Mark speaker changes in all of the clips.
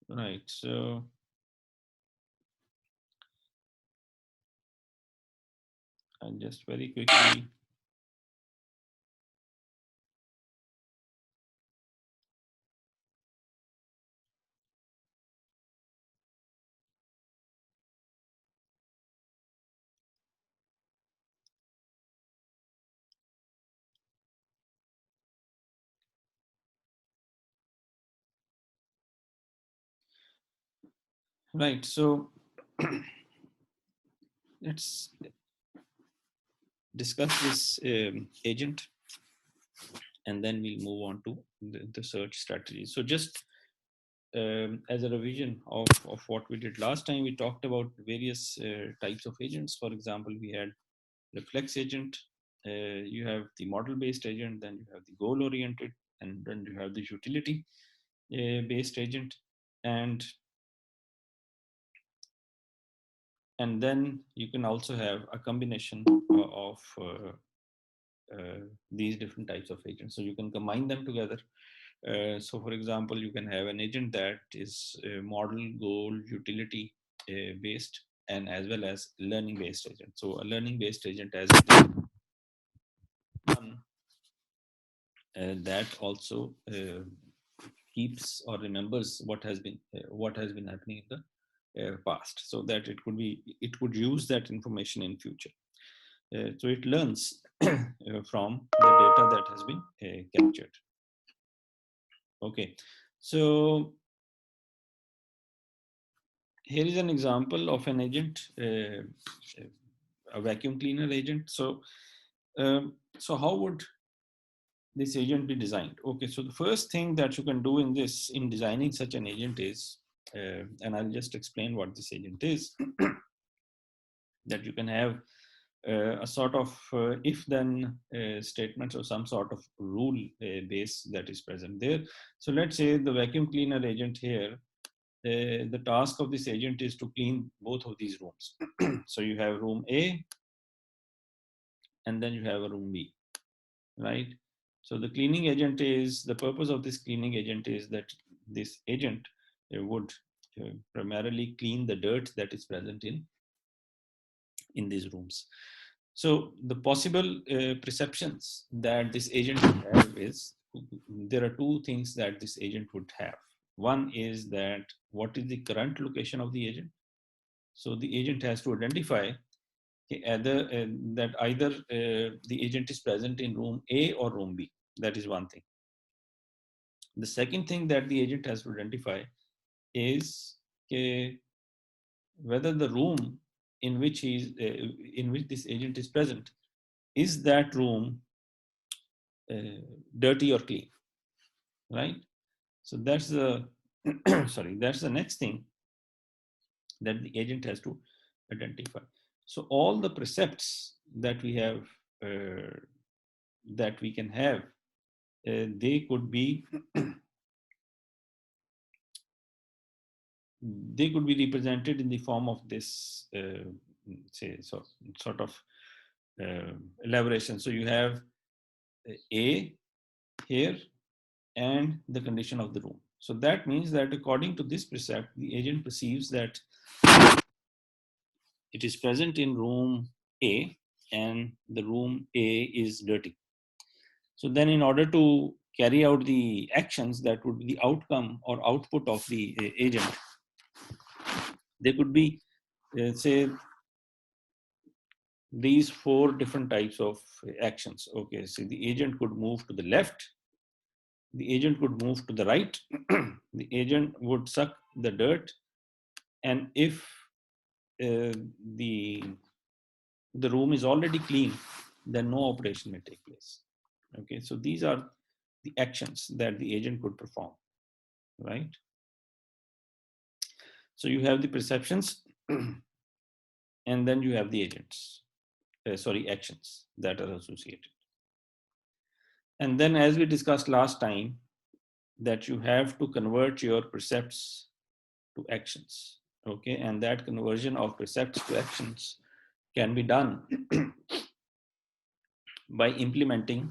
Speaker 1: Right. So I'll just very quickly. Right. So let's discuss this agent, and then we'll move on to the search strategy. So just as a revision of what we did last time, we talked about various types of agents. For example, we had reflex agent, you have the model based agent, then you have the goal oriented, and then you have the utility based agent, and then you can also have a combination of these different types of agents. So you can combine them together. So for example, you can have an agent that is model, goal, utility based, and as well as learning based agent. So a learning based agent as one that also keeps or remembers what has been happening in the past, so that it could use that information in future. So it learns from the data that has been captured. Okay, so here is an example of an agent, a vacuum cleaner agent. So how would this agent be designed? Okay, so the first thing that you can do in designing such an agent is, and I'll just explain what this agent is, that you can have a sort of if-then statements or some sort of rule base that is present there. So let's say the vacuum cleaner agent here, the task of this agent is to clean both of these rooms. So you have room A, and then you have a room B, right? So the purpose of this cleaning agent is that this agent would primarily clean the dirt that is present in these rooms. So the possible perceptions that this agent would have is, there are two things that this agent would have. One is that what is the current location of the agent. So the agent has to identify that either the agent is present in room A or room B. That is one thing. The second thing that the agent has to identify is whether the room in which this agent is present, is that room dirty or clean, right? So that's the sorry, that's the next thing that the agent has to identify. So all the precepts that we have, that we can have, they could be they could be represented in the form of this, say, sort of elaboration. So you have A here and the condition of the room. So that means that according to this precept, the agent perceives that it is present in room A and the room A is dirty. So then in order to carry out the actions that would be the outcome or output of the agent, there could be, say, these four different types of actions. Okay, so the agent could move to the left, the agent could move to the right, the agent would suck the dirt, and if uh, the the room is already clean, then no operation may take place. Okay, so these are the actions that the agent could perform, right? So you have the perceptions, and then you have the agents, actions that are associated. And then, as we discussed last time, that you have to convert your precepts to actions. Okay, and that conversion of precepts to actions can be done by implementing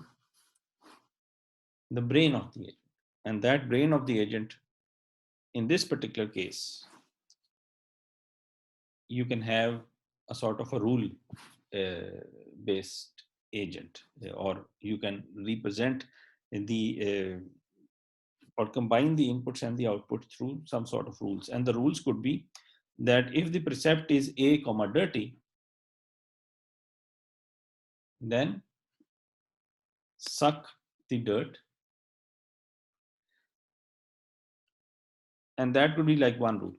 Speaker 1: the brain of the agent. And that brain of the agent in this particular case, you can have a sort of a rule based agent, or you can represent the or combine the inputs and the outputs through some sort of rules. And the rules could be that if the precept is a comma dirty, then suck the dirt, and that could be like one rule.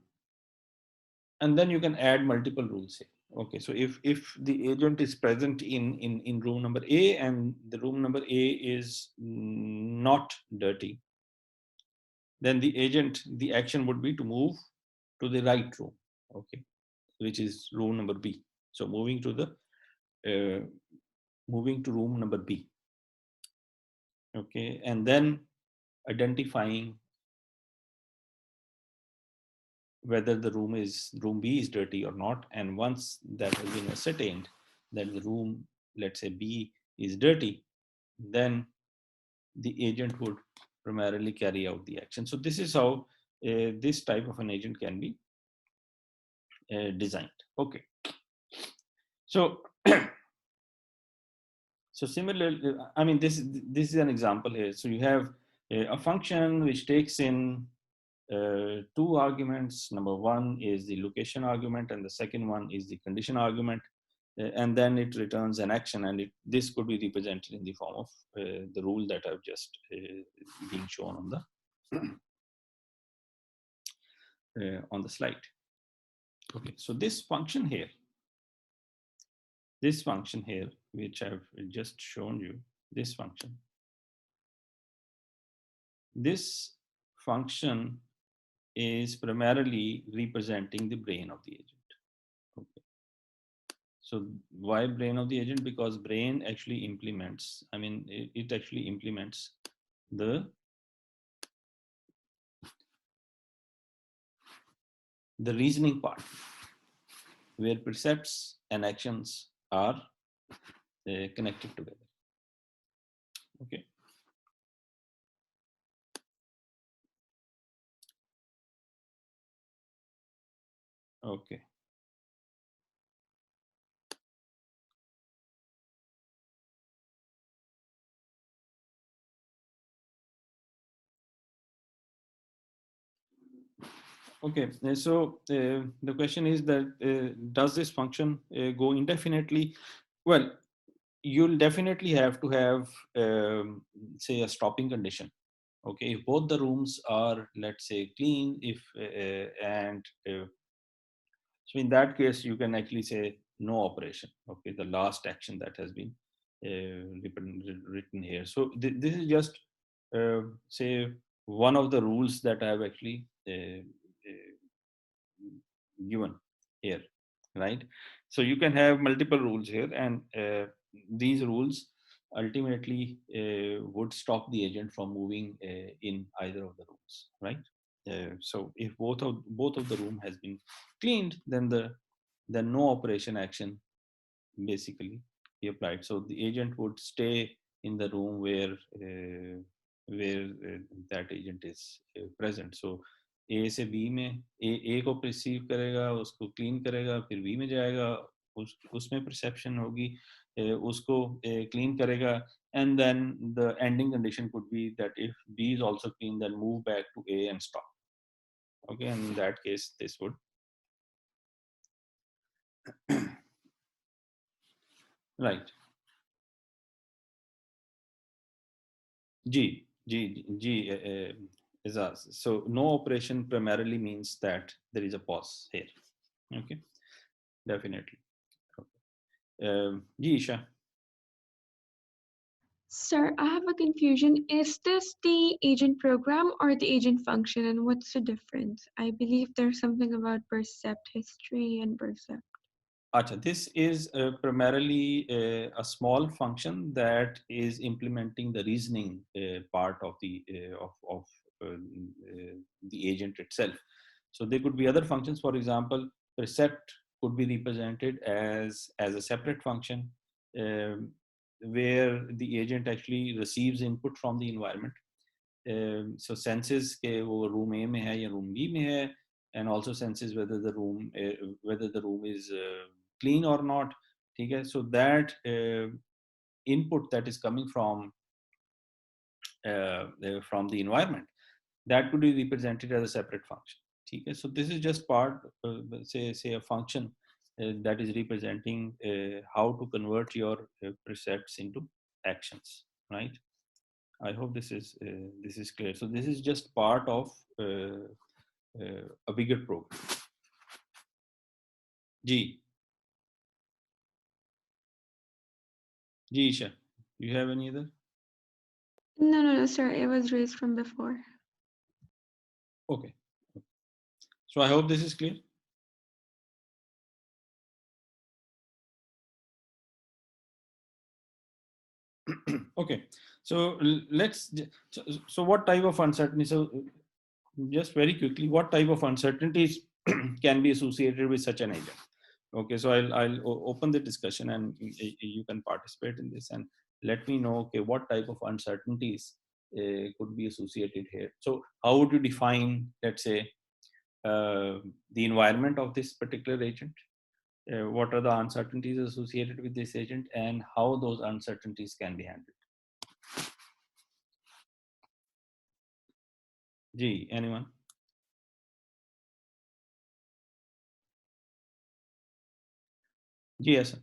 Speaker 1: And then you can add multiple rules here. Okay, so if the agent is present in room number A, and the room number A is not dirty, then the action would be to move to the right room, okay, which is room number B. So moving to room number B, okay, and then identifying whether the room B is dirty or not. And once that has been ascertained that the room, let's say B, is dirty, then the agent would primarily carry out the action. So this is how this type of an agent can be designed. Okay. So so similarly, I mean, this is an example here. So you have a function which takes in two arguments. Number one is the location argument, and the second one is the condition argument. And then it returns an action, and this could be represented in the form of the rule that I've just being shown on the slide. Okay, so this function here, which I've just shown you, this function is primarily representing the brain of the agent. Okay. So why brain of the agent? Because brain actually implements, I mean, it actually implements the reasoning part, where precepts and actions are connected together. Okay. Okay. Okay, so the question is that does this function go indefinitely? Well, you'll definitely have to have, say, a stopping condition. Okay, if both the rooms are, let's say, clean, if and so in that case, you can actually say no operation. Okay, the last action that has been written here. So this is just say one of the rules that I have actually given here, right? So you can have multiple rules here, and these rules ultimately would stop the agent from moving in either of the rooms, right? So if both of the room has been cleaned, then the no operation action basically be applied. So the agent would stay in the room where that agent is present. So ए से B में ए को perceive करेगा, उसको clean करेगा, फिर B में जाएगा, उसमें परसेप्शन होगी, उसको क्लीन करेगा, and then the ending condition could be that if B is also clean, then move back to A and stop. Okay, and in that case, this would right. G is us. So no operation primarily means that there is a pause here. Okay, definitely. Ji Isha.
Speaker 2: Sir, I have a confusion. Is this the agent program or the agent function, and what's the difference? I believe there's something about percept history and percept.
Speaker 1: Acha, this is primarily a small function that is implementing the reasoning part of the agent itself. So there could be other functions. For example, percept could be represented as a separate function, um, where the agent actually receives input from the environment. so senses के वो room A में है या room B में है, and also senses whether the room is clean or not. ठीक है, so that input that is coming from the environment, that could be represented as a separate function. ठीक है, so this is just part, say a function that is representing how to convert your precepts into actions, right? I hope this is clear. So this is just part of a bigger program. Ji, Isha, you have any other?
Speaker 2: No, sir. It was raised from before.
Speaker 1: Okay. So I hope this is clear. Okay. So so what type of uncertainty? So just very quickly, what type of uncertainties can be associated with such an agent? Okay, so I'll open the discussion and you can participate in this and let me know, okay, what type of uncertainties could be associated here. So how would you define, let's say, the environment of this particular agent? What are the uncertainties associated with this agent and how those uncertainties can be handled? Gee, anyone? Yes, sir.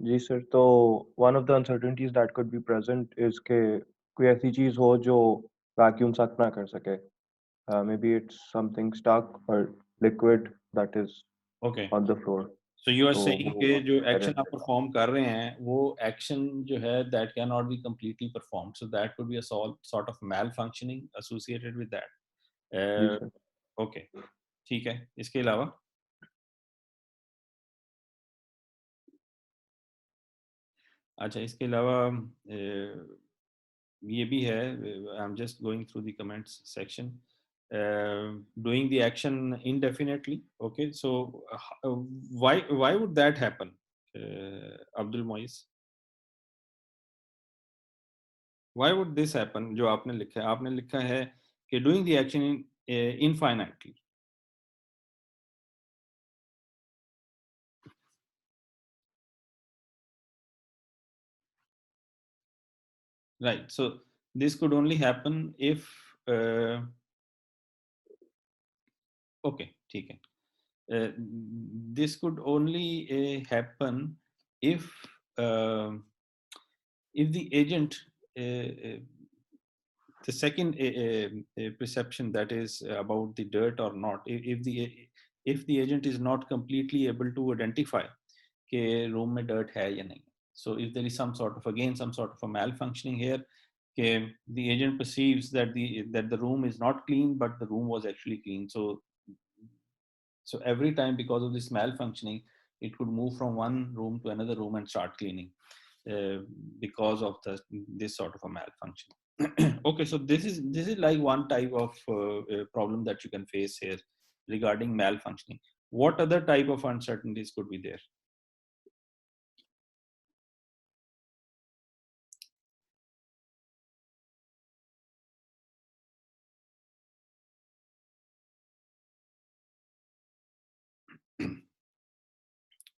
Speaker 3: Ji sir, तो one of the uncertainties that could be present is के कोई ऐसी चीज हो जो vacuum सक ना कर सके, maybe it's something stuck और liquid that is
Speaker 1: Okay.
Speaker 3: On the floor.
Speaker 1: So you are
Speaker 3: तो
Speaker 1: saying
Speaker 3: वो
Speaker 1: कि जो
Speaker 3: error
Speaker 1: action आप
Speaker 3: देगा.
Speaker 1: perform कर रहे हैं वो action जो है that cannot be completely performed. So that could be a sort of malfunctioning associated with that.
Speaker 3: जी सर.
Speaker 1: Okay, ठीक है. इसके अलावा अच्छा इसके अलावा ये भी है. I'm just going through the comments section. Doing the action indefinitely. Okay, so why would that happen, Abdul Moise? Why would this happen? जो आपने लिखा है कि doing the action infinitely. Right. So this could only happen if okay, ठीक है. This could only happen if the agent the second perception, that is about the dirt or not, if the agent is not completely able to identify कि room में dirt है या नहीं. So if there is some sort of a malfunctioning here, the agent perceives that the room is not clean but the room was actually clean. So every time, because of this malfunctioning, it could move from one room to another room and start cleaning because of this sort of a malfunction. Okay, so this is like one type of problem that you can face here regarding malfunctioning. What other type of uncertainties could be there?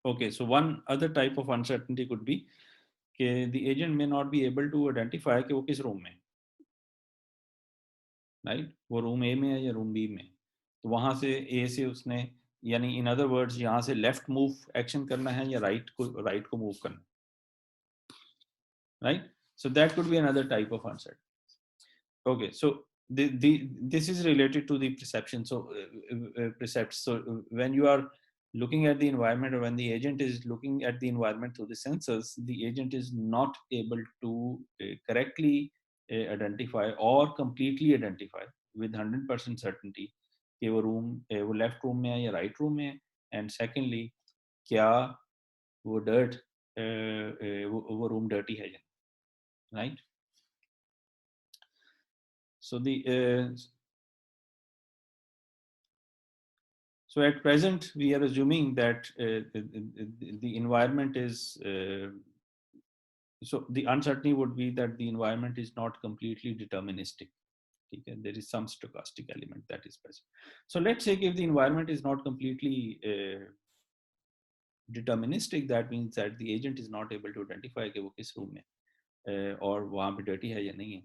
Speaker 1: Okay, so one other type of uncertainty could be the agent may not be able to identify कि वो किस room में, right? वो room A में है या room B में. तो वहां से A से उसने, यानी in other words, यहाँ से left move action करना है या right को move करना, right? So that could be another type of uncertainty. Okay, so this is related to the perception. So percepts. So when you are looking at the environment, or when the agent is looking at the environment through the sensors, the agent is not able to correctly identify or completely identify with 100% certainty कि वो room वो left room में है या right room में है, and secondly क्या वो dirt वो room dirty है या नहीं, right? So so at present, we are assuming that the environment is so the uncertainty would be that the environment is not completely deterministic. Okay? There is some stochastic element that is present. So let's say if the environment is not completely deterministic, that means that the agent is not able to identify कि वो किस room में और वहाँ पे dirty है या नहीं है.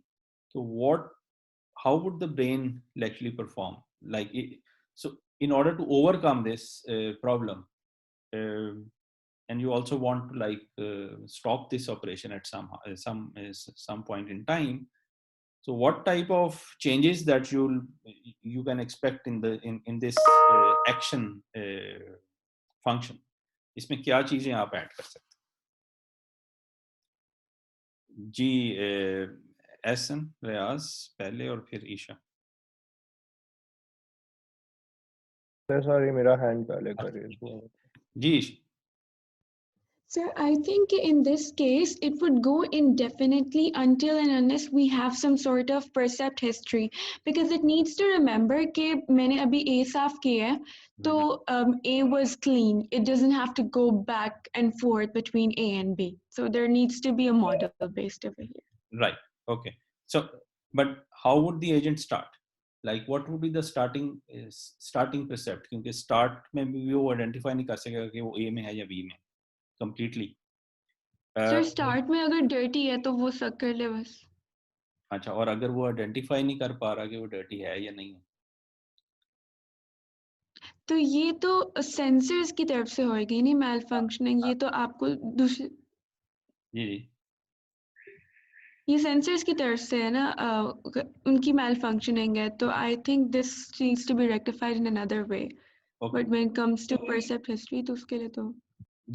Speaker 1: So how would the brain actually perform? Like, so in order to overcome this problem, and you also want to like stop this operation at some point in time. So what type of changes that you can expect in this action function? इसमें क्या चीजें आप add कर सकते हैं? जी एहसन, रियाज पहले और फिर ईशा.
Speaker 3: सॉरी मेरा हैंड पहले का रेज हुआ.
Speaker 1: जी Isha.
Speaker 2: Sir, I think in this case, it would go indefinitely until and unless we have some sort of percept history, because it needs to remember that मैंने अभी A साफ किया है, तो A was clean. It doesn't have to go back and forth between A and B. So there needs to be a model based over here.
Speaker 1: Right. Okay. So, but how would the agent start? Like, what would be the starting percept? क्योंकि start में भी वो identify नहीं कर सकेगा कि वो A में है या B में completely.
Speaker 2: Sir, start में अगर dirty है तो वो suck कर ले बस.
Speaker 1: अच्छा, और अगर वो identify नहीं कर पा रहा कि वो dirty है या नहीं है,
Speaker 2: तो ये तो सेंसर्स की तरफ से होएगी नहीं मैल फंक्शनिंग. ये तो आपको दूसरे
Speaker 1: जी जी,
Speaker 2: ये सेंसर्स की तरफ से है ना, उनकी मैल फंक्शनिंग है. तो I think this needs to be rectified in another way.
Speaker 1: Okay
Speaker 2: but when it comes to percept history तो उसके लिए तो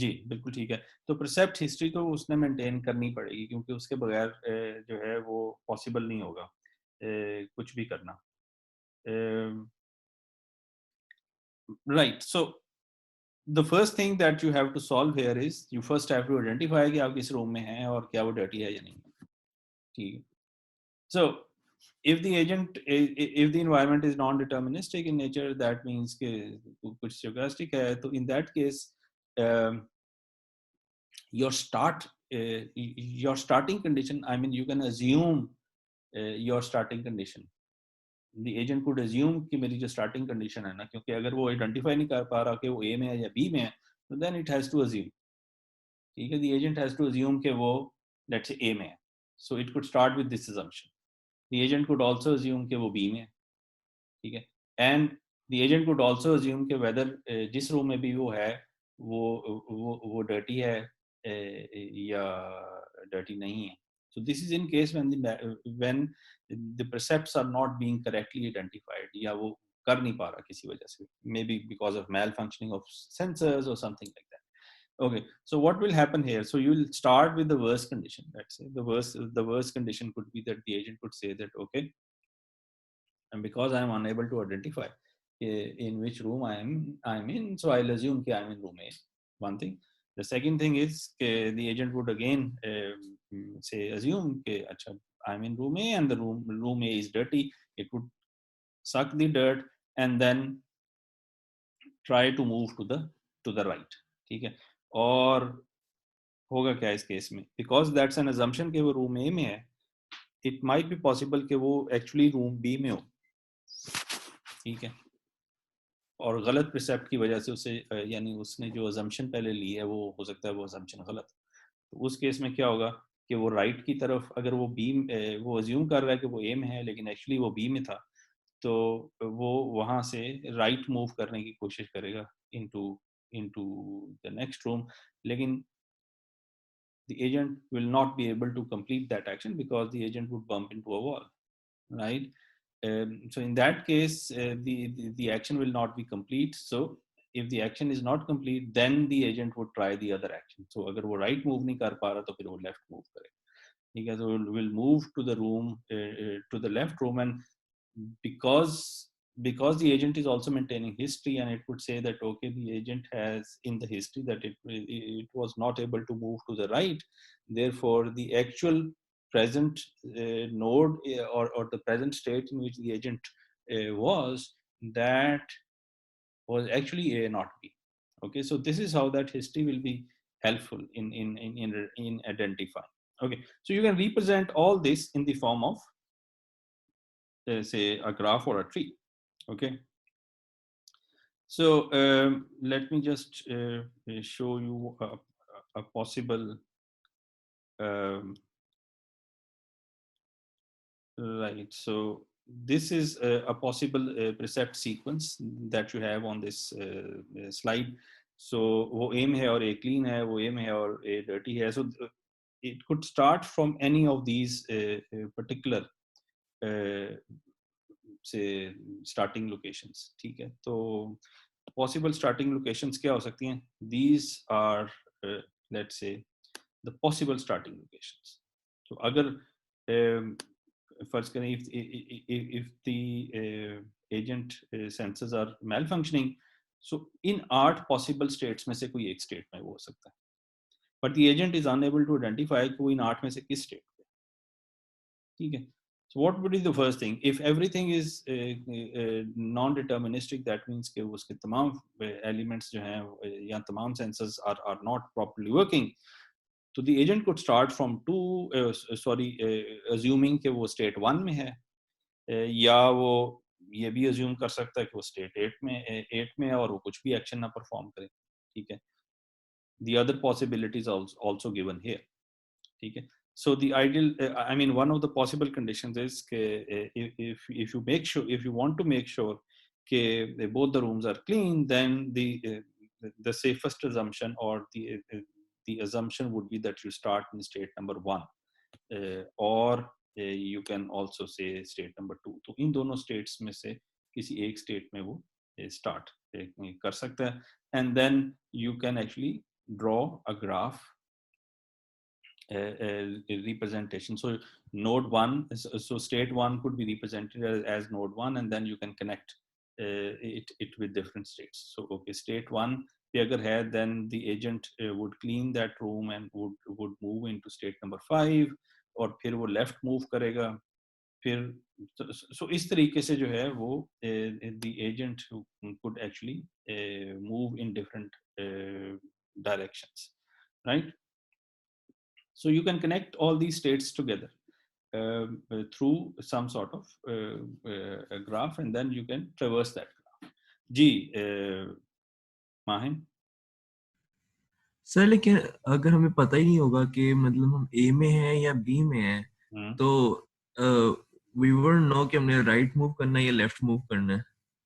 Speaker 1: जी, बिल्कुल ठीक है. तो परसेप्ट हिस्ट्री तो उसने मेंटेन करनी पड़ेगी, क्योंकि उसके बगैर जो है वो पॉसिबल नहीं होगा कुछ भी करना. Right. So the first thing that you have to solve here is you first have to identify कि आप किस रूम में हैं और क्या वो dirty है या नहीं. ठीक है. So if the agent, if the environment is non-deterministic in nature, that means कि कुछ stochastic है. तो in that case your starting condition, I mean you can assume your starting condition. The agent could assume कि मेरी जो starting condition है ना, क्योंकि अगर वो identify नहीं कर पा रहा कि वो A में है या B में है, तो then it has to assume. ठीक है, the agent has to assume कि वो let's say A में है. So it could start with this assumption. The agent could also assume कि वो B में है. ठीक है, and the agent could also assume कि whether जिस रूम में भी वो है वो dirty है या dirty नहीं है. So this is in case when the percepts are not being correctly identified, या वो कर नहीं पा रहा किसी वजह से, maybe because of malfunctioning of sensors or something like that. Okay, so what will happen here? So you will start with the worst condition. Let's say the worst condition could be that the agent could say that okay, and because I am unable to identify in which room I'm in, so I'll assume that I'm in room A. One thing. The second thing is the agent would again say assume that I'm in room A and the room A is dirty. It would suck the dirt and then try to move to the right. ठीक है. और होगा क्या इस case में? Because that's an assumption कि वो room A में है, it might be possible कि वो actually room B में हो. ठीक है, और गलत प्रिसेप्ट की वजह से उसे यानी उसने जो अजम्पशन पहले ली है वो हो सकता है वो अजम्पशन गलत. तो उस केस में क्या होगा कि वो राइट की तरफ, अगर वो बी वो अज्यूम कर रहा है कि वो ए में है लेकिन एक्चुअली वो बी में था, तो वो वहाँ से राइट मूव करने की कोशिश करेगा into into the next room, लेकिन the agent will not be able to complete that action because the agent would bump into a wall, right? So in that case, the action will not be complete. So if the action is not complete, then the agent would try the other action. So अगर वो right move नहीं कर पा रहा तो फिर वो left move करेगा. ठीक है, so we'll move to the room to the left room, and because the agent is also maintaining history, and it would say that okay, the agent has in the history that it was not able to move to the right, therefore the actual present node or the present state in which the agent was, that was actually A, not B. Okay, so this is how that history will be helpful in identifying. Okay, so you can represent all this in the form of say a graph or a tree. Okay, so let me just show you a possible right. So this is a possible precept sequence that you have on this slide. So वो aim है और a clean है, वो aim है और a dirty है. So it could start from any of these particular say starting locations. ठीक है, तो possible starting locations क्या हो सकती हैं? These are let's say the possible starting locations. So अगर फर्ज करें if the agent senses are malfunctioning, so in 8 possible states में से कोई एक state में वो हो सकता है, but the agent is unable to identify कि वो इन 8 में से किस state पे, ठीक है. So what would be the first thing? If everything is non-deterministic, that means कि उसके तमाम elements जो हैं या तमाम sensors are not properly working. So the agent could start from assuming कि वो state 1 में है, या वो ये भी assume कर सकता है कि वो state 8 में है और वो कुछ भी action ना perform करे, ठीक है. The other possibilities also given here, ठीक है. So the ideal, I mean, one of the possible conditions is if you make sure, if you want to make sure that both the rooms are clean, then the safest assumption or the assumption would be that you start in state number 1, or you can also say state number 2. तो इन दोनों states में से किसी एक state में वो start कर सकता है, and then you can actually draw a graph representation. So node 1, so state 1 could be represented as node 1, and then you can connect it with different states. So okay, state 1 पे अगर है, then the agent would clean that room and would move into state number 5, और फिर वो left move करेगा, फिर so इस तरीके से जो है वो the agent could actually move in different directions, right? So you can connect all these states together through some sort of a graph, and then you can traverse that graph. जी Mahin.
Speaker 4: Sir लेकिन अगर हमें पता ही नहीं होगा कि मतलब हम ए में हैं या बी में हैं, तो वी वोंट नो कि हमने राइट मूव करना है या लेफ्ट मूव करना है,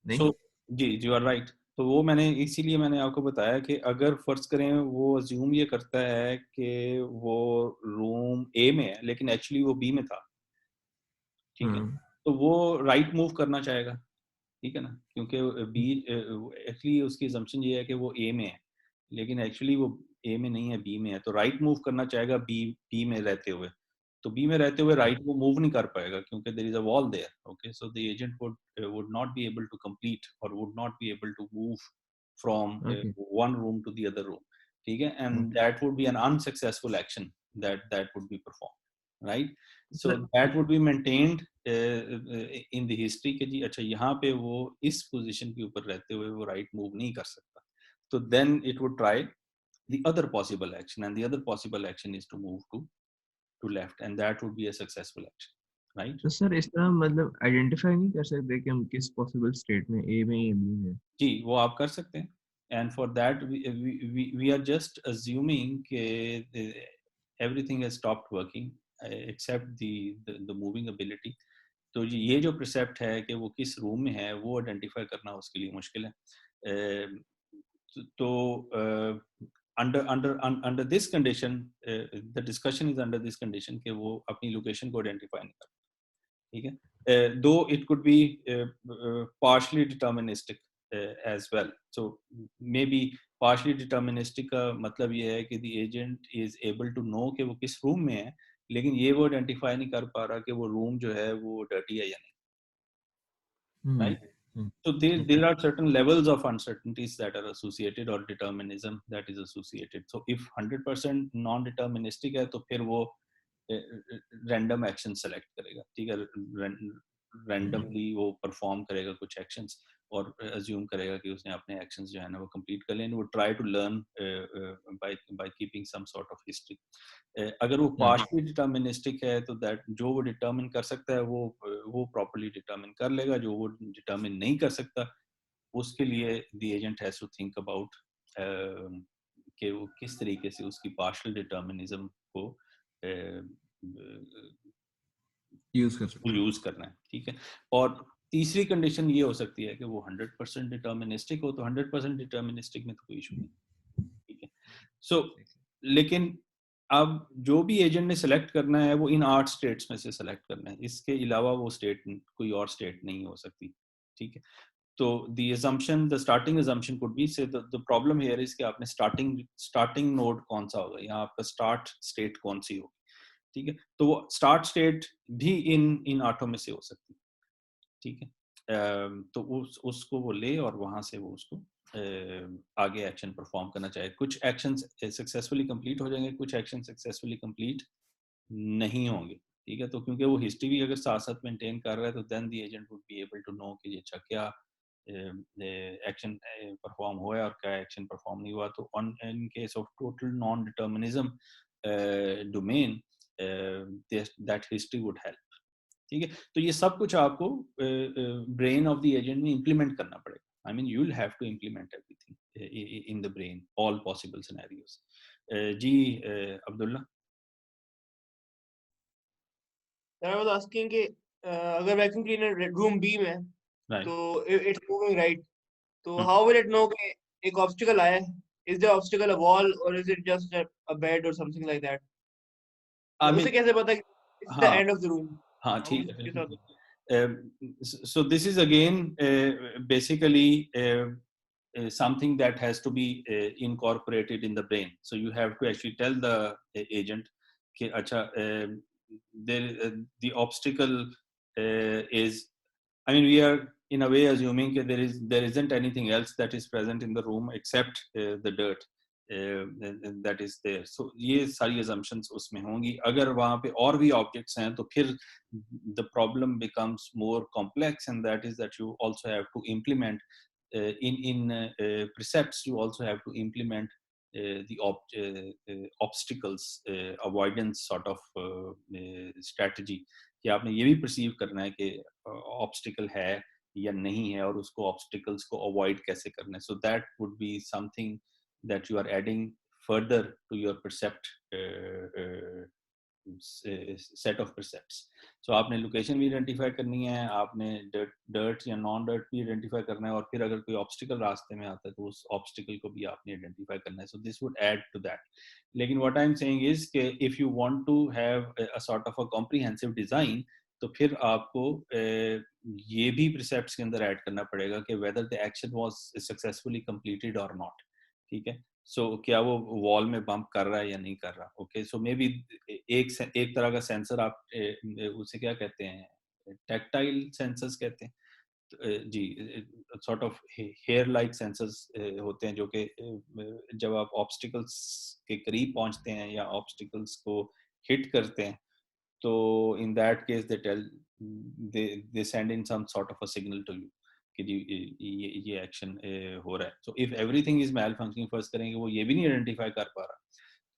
Speaker 4: नहीं?
Speaker 1: So जी यू आर राइट. तो वो मैंने इसीलिए मैंने आपको बताया कि अगर फर्ज करें वो अज्यूम ये करता है कि वो रूम ए में है लेकिन एक्चुअली वो बी में था, ठीक है, तो वो राइट मूव करना चाहेगा, ठीक है ना, क्योंकि बी एक्चुअली उसकी assumption ये है कि वो ए में है लेकिन एक्चुअली वो ए में नहीं है, बी में है, तो राइट मूव करना चाहेगा बी में रहते हुए. तो बी में रहते हुए राइट वो मूव नहीं कर पाएगा क्योंकि there is a wall there. Okay, so the agent would not be able to complete or would not be able to move from
Speaker 4: Okay.
Speaker 1: one room to the other room, ठीक है, and that would be an unsuccessful action that would be performed, right? So that would be maintained in the history कि जी अच्छा यहाँ पे वो इस position के ऊपर रहते हुए वो राइट मूव नहीं कर सकता, तो then it would try the other possible action, and the other possible action is to move to left, and that would be a successful action, right?
Speaker 4: तो सर इस तरह मतलब आइडेंटिफाई नहीं कर सकते कि हम किस पॉसिबल स्टेट में ए में या बी में?
Speaker 1: जी वो आप कर सकते हैं, and for that we are just assuming कि everything has stopped working except the moving ability. तो जी ये जो प्रिसेप्ट है कि वो किस रूम में है वो आइडेंटिफाई करना उसके लिए मुश्किल है. तो under this condition the discussion is under this condition कि वो अपनी लोकेशन को आइडेंटिफाई नहीं करता, ठीक है. Though it could be partially deterministic as well. So maybe partially deterministic का मतलब ये है कि the agent is able to know कि वो किस रूम में है, लेकिन ये वो आइडेंटिफाई नहीं कर पा रहा कि वो रूम जो है वो डर्टी है या नहीं, right? So there are certain levels of uncertainties that are associated or determinism that is associated. So if 100% non-deterministic है तो फिर वो random action select करेगा, ठीक है, randomly वो perform करेगा कुछ actions. और अज्यूम करेगा कि उसने अपने एक्शंस जो है ना वो कंप्लीट कर लें, वो try to learn by keeping some sort of history. अगर वो पार्शली डिटर्मिनिस्टिक है तो दैट जो वो डिटर्मिन कर सकता है वो प्रॉपर्ली डिटर्मिन कर लेगा, जो वो डिटर्मिन नहीं कर सकता उसके लिए the agent has to think about कि वो किस तरीके से उसकी पार्शियल डिटर्मिनिज्म को यूज करना है, ठीक है। और तीसरी कंडीशन ये हो सकती है कि वो 100% डिटर्मिनिस्टिक हो, तो 100% डिटर्मिनिस्टिक में तो कोई इशू नहीं, ठीक है। सो लेकिन अब जो भी एजेंट ने सेलेक्ट करना है वो इन 8 स्टेट्स में से सेलेक्ट करना है, इसके अलावा वो स्टेट कोई और स्टेट नहीं हो सकती, ठीक है। तो the starting assumption could be, say the problem here is कि आपने starting node कौन सा होगा, यहाँ आपका start state कौन सी होगी, ठीक है। तो वो start state भी इन 8 में से हो सकती है, ठीक है। तो उसको वो ले और वहां से वो उसको आगे एक्शन परफॉर्म करना चाहिए। कुछ एक्शन सक्सेसफुली कंप्लीट हो जाएंगे, कुछ एक्शन सक्सेसफुली कंप्लीट नहीं होंगे, ठीक है। तो क्योंकि वो हिस्ट्री भी अगर साथ साथ मेंटेन कर रहा है तो then the agent would be able to know कि ये अच्छा क्या एक्शन परफॉर्म हुआ है और क्या एक्शन परफॉर्म नहीं हुआ। तो in case of total non determinism domain that history would help, ठीक है। तो ये सब कुछ आपको ब्रेन ऑफ द एजेंट में इम्प्लीमेंट करना पड़ेगा। I mean, you'll have to implement everything in the brain, all possible scenarios. Ji Abdullah.
Speaker 5: I was asking कि अगर वैक्यूम क्लीनर रूम बी में
Speaker 1: Right.
Speaker 5: तो it's moving right, तो
Speaker 1: Hmm.
Speaker 5: how will it know कि एक obstacle आया है? Is the obstacle a wall or is it just a bed or something like that?
Speaker 1: I mean,
Speaker 5: उसे कैसे पता कि it's the
Speaker 1: हाँ
Speaker 5: end of the room?
Speaker 1: हाँ
Speaker 5: How
Speaker 1: ठीक
Speaker 5: is
Speaker 1: है,
Speaker 5: it
Speaker 1: बिल्कुल।
Speaker 5: possible?
Speaker 1: So this is again basically something that has to be incorporated in the brain. So you have to actually tell the agent कि अच्छा the obstacle is, I mean, we are in a way assuming that there isn't anything else that is present in the room except the dirt that is there. So ये सारी assumptions उसमें होंगी। अगर वहाँ पे और भी objects हैं तो फिर the problem becomes more complex, and that is that you also have to implement in precepts. You also have to implement the obstacles avoidance sort of strategy, कि आपने ये भी perceive करना है कि obstacle है या नहीं है और उसको obstacles को avoid कैसे करना है. So that would be something that you are adding further to your percept set of precepts. So आपने लोकेशन भी आइडेंटिफाई करनी है, आपने डर्ट या नॉन डर्ट भी आइडेंटिफाई करना है, और फिर अगर कोई ऑब्स्टिकल रास्ते में आता है तो उस ऑब्स्टिकल को भी आपने आइडेंटिफाई करना है. So this would add to that. लेकिन what I am saying is कि if you want to have a sort of a comprehensive design, तो फिर आपको ये भी प्रिसेप्ट्स के अंदर ऐड करना पड़ेगा कि whether the action was successfully completed और नॉट. ठीक है. सो क्या वो वॉल में बम्प कर रहा है या नहीं कर रहा. ओके. सो मे बी एक तरह का सेंसर आप उसे क्या कहते हैं, टैक्टाइल सेंसर्स कहते हैं जी, sort of hair like sensors होते हैं जो कि जब आप ऑब्स्टिकल्स के करीब पहुंचते हैं या ऑब्स्टिकल्स को हिट करते हैं तो in that case they tell they send in some sort of a signal to you कि ये एक्शन हो रहा है. So if everything is malfunctioning, first करेंगे वो ये भी नहीं आइडेंटिफाई कर पा रहा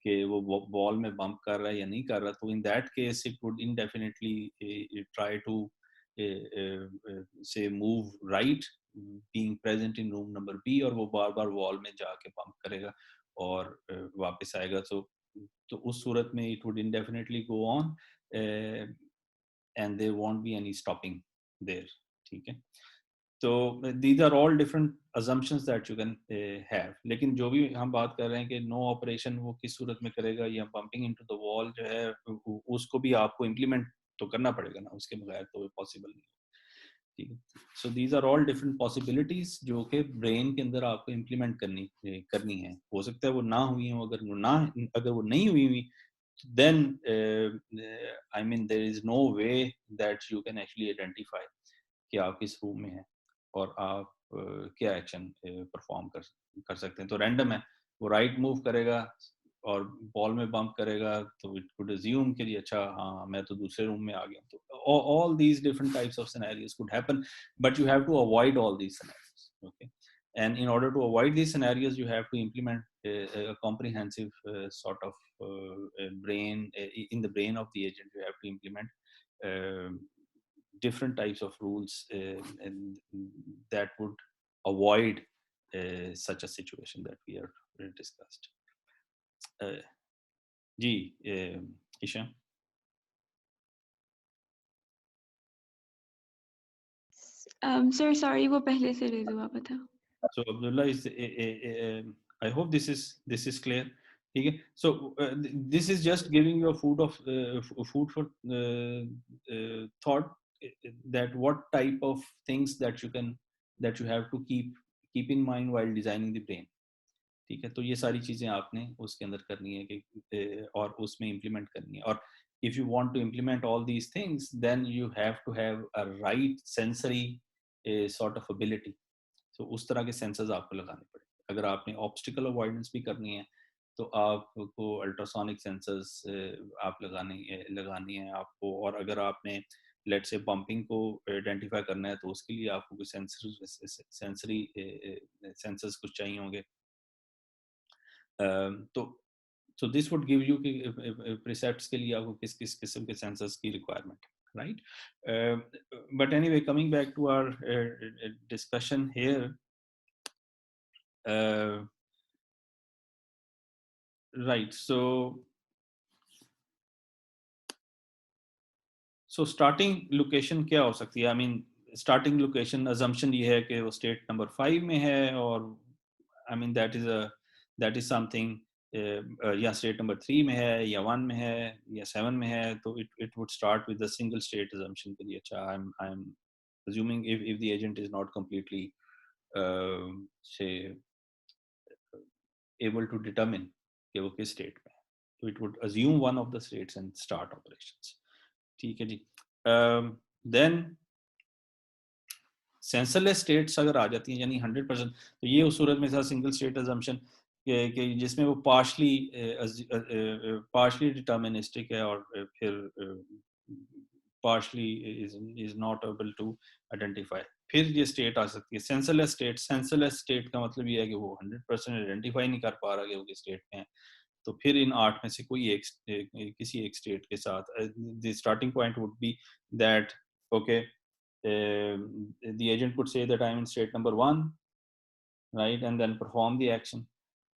Speaker 1: कि वो बॉल में बम्प कर रहा है या नहीं कर रहा, तो in that case it would indefinitely try to say move right being present in room number B, और वो बार बार वॉल में जाके बम्प करेगा और वापस आएगा. तो उस सूरत में it would indefinitely go on and there won't be any stopping there. ठीक है. तो these are all different assumptions that you can have. लेकिन जो भी हम बात कर रहे हैं कि no operation वो किस सूरत में करेगा, या bumping into the wall जो है उसको भी आपको implement तो करना पड़ेगा ना, उसके बगैर तो possible नहीं. ठीक है. So these are all different possibilities जो कि brain के अंदर आपको implement करनी है. हो सकता है वो ना हुई हो, अगर वो नहीं हुई then I mean there is no way that you can actually identify कि आप किस रूम में हैं और आप क्या एक्शन परफॉर्म कर सकते हैं. तो रैंडम है, वो राइट मूव करेगा और बॉल में बम्प करेगा तो इट कुड अज्यूम कि अच्छा हाँ मैं तो दूसरे रूम में आ गया. तो all these different types of scenarios could happen, but you have to avoid all these scenarios. Okay, and in order to avoid these scenarios, you have to implement a comprehensive sort of brain in the brain of the agent. You have to implement different types of rules and that would avoid such a situation that we are discussed. Ji, Isha.
Speaker 2: Sir, sorry, वो पहले से raise हुआ था.
Speaker 1: So Abdullah is. I hope this is clear. Okay. So this is just giving you a food for thought that what type of things that you have to keep in mind while designing the brain. ठीक है, तो ये सारी चीजें आपने उसके अंदर करनी है कि और उसमें इम्प्लीमेंट करनी है. और if you want to implement all these things, then you have to have a right sensory sort of ability. So उस तरह के सेंसर्स आपको लगाने पड़ेंगे. अगर आपने ऑब्स्टिकल अवॉइडेंस भी करनी है तो आपको अल्ट्रासोनिक सेंसर्स आप लगानी है आपको. और अगर आपने लेट से बम्पिंग को आइडेंटिफाई करना है तो उसके लिए आपको कुछ सेंसरी सेंसर्स कुछ चाहिए होंगे. So this would give you precepts के लिए आपको किस किस्म के सेंसर्स की requirement, right? But anyway, coming back to our discussion here, right? So starting location क्या हो सकती है? I mean, starting location assumption ये है कि वो state number 5 में है, और I mean that is something. या स्टेट नंबर 3 में है या 1 में है या 7 में है, तो it would start with the single state assumption के लिए. अच्छा, I'm assuming if the agent is not completely say able to determine कि वो किस state में है, so it would assume one of the states and start operations. ठीक है जी. Then sensorless states अगर आ जाती हैं यानी 100%, तो ये उस सूरत में था सिंगल स्टेट assumption कि जिसमें वो partially deterministic है और फिर partially is not able to identify. फिर ये स्टेट आ सकती है सेंसरलेस स्टेट. सेंसरलेस स्टेट का मतलब ये है कि वो 100% आइडेंटिफाई नहीं कर पा रहा कि वो किस स्टेट में है. तो फिर इन 8 में से कोई किसी एक स्टेट के साथ the starting point would be that okay, the agent could say that I'm in state number 1, right, and then perform the action.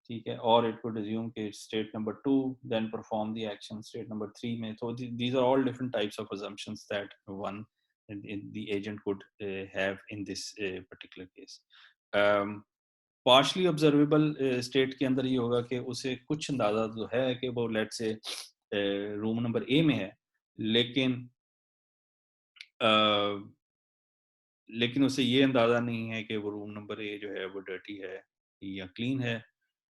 Speaker 1: ठीक है, or it could assume कि state number 2, then perform the action state number 3 में. So these are all different types of assumptions that the agent could have in this particular case. Partially observable state के अंदर ये होगा कि उसे कुछ अंदाजा तो है कि वो let's say room number A में है, लेकिन उसे ये अंदाजा नहीं है कि वो रूम नंबर A जो है वो डर्टी है या क्लीन है,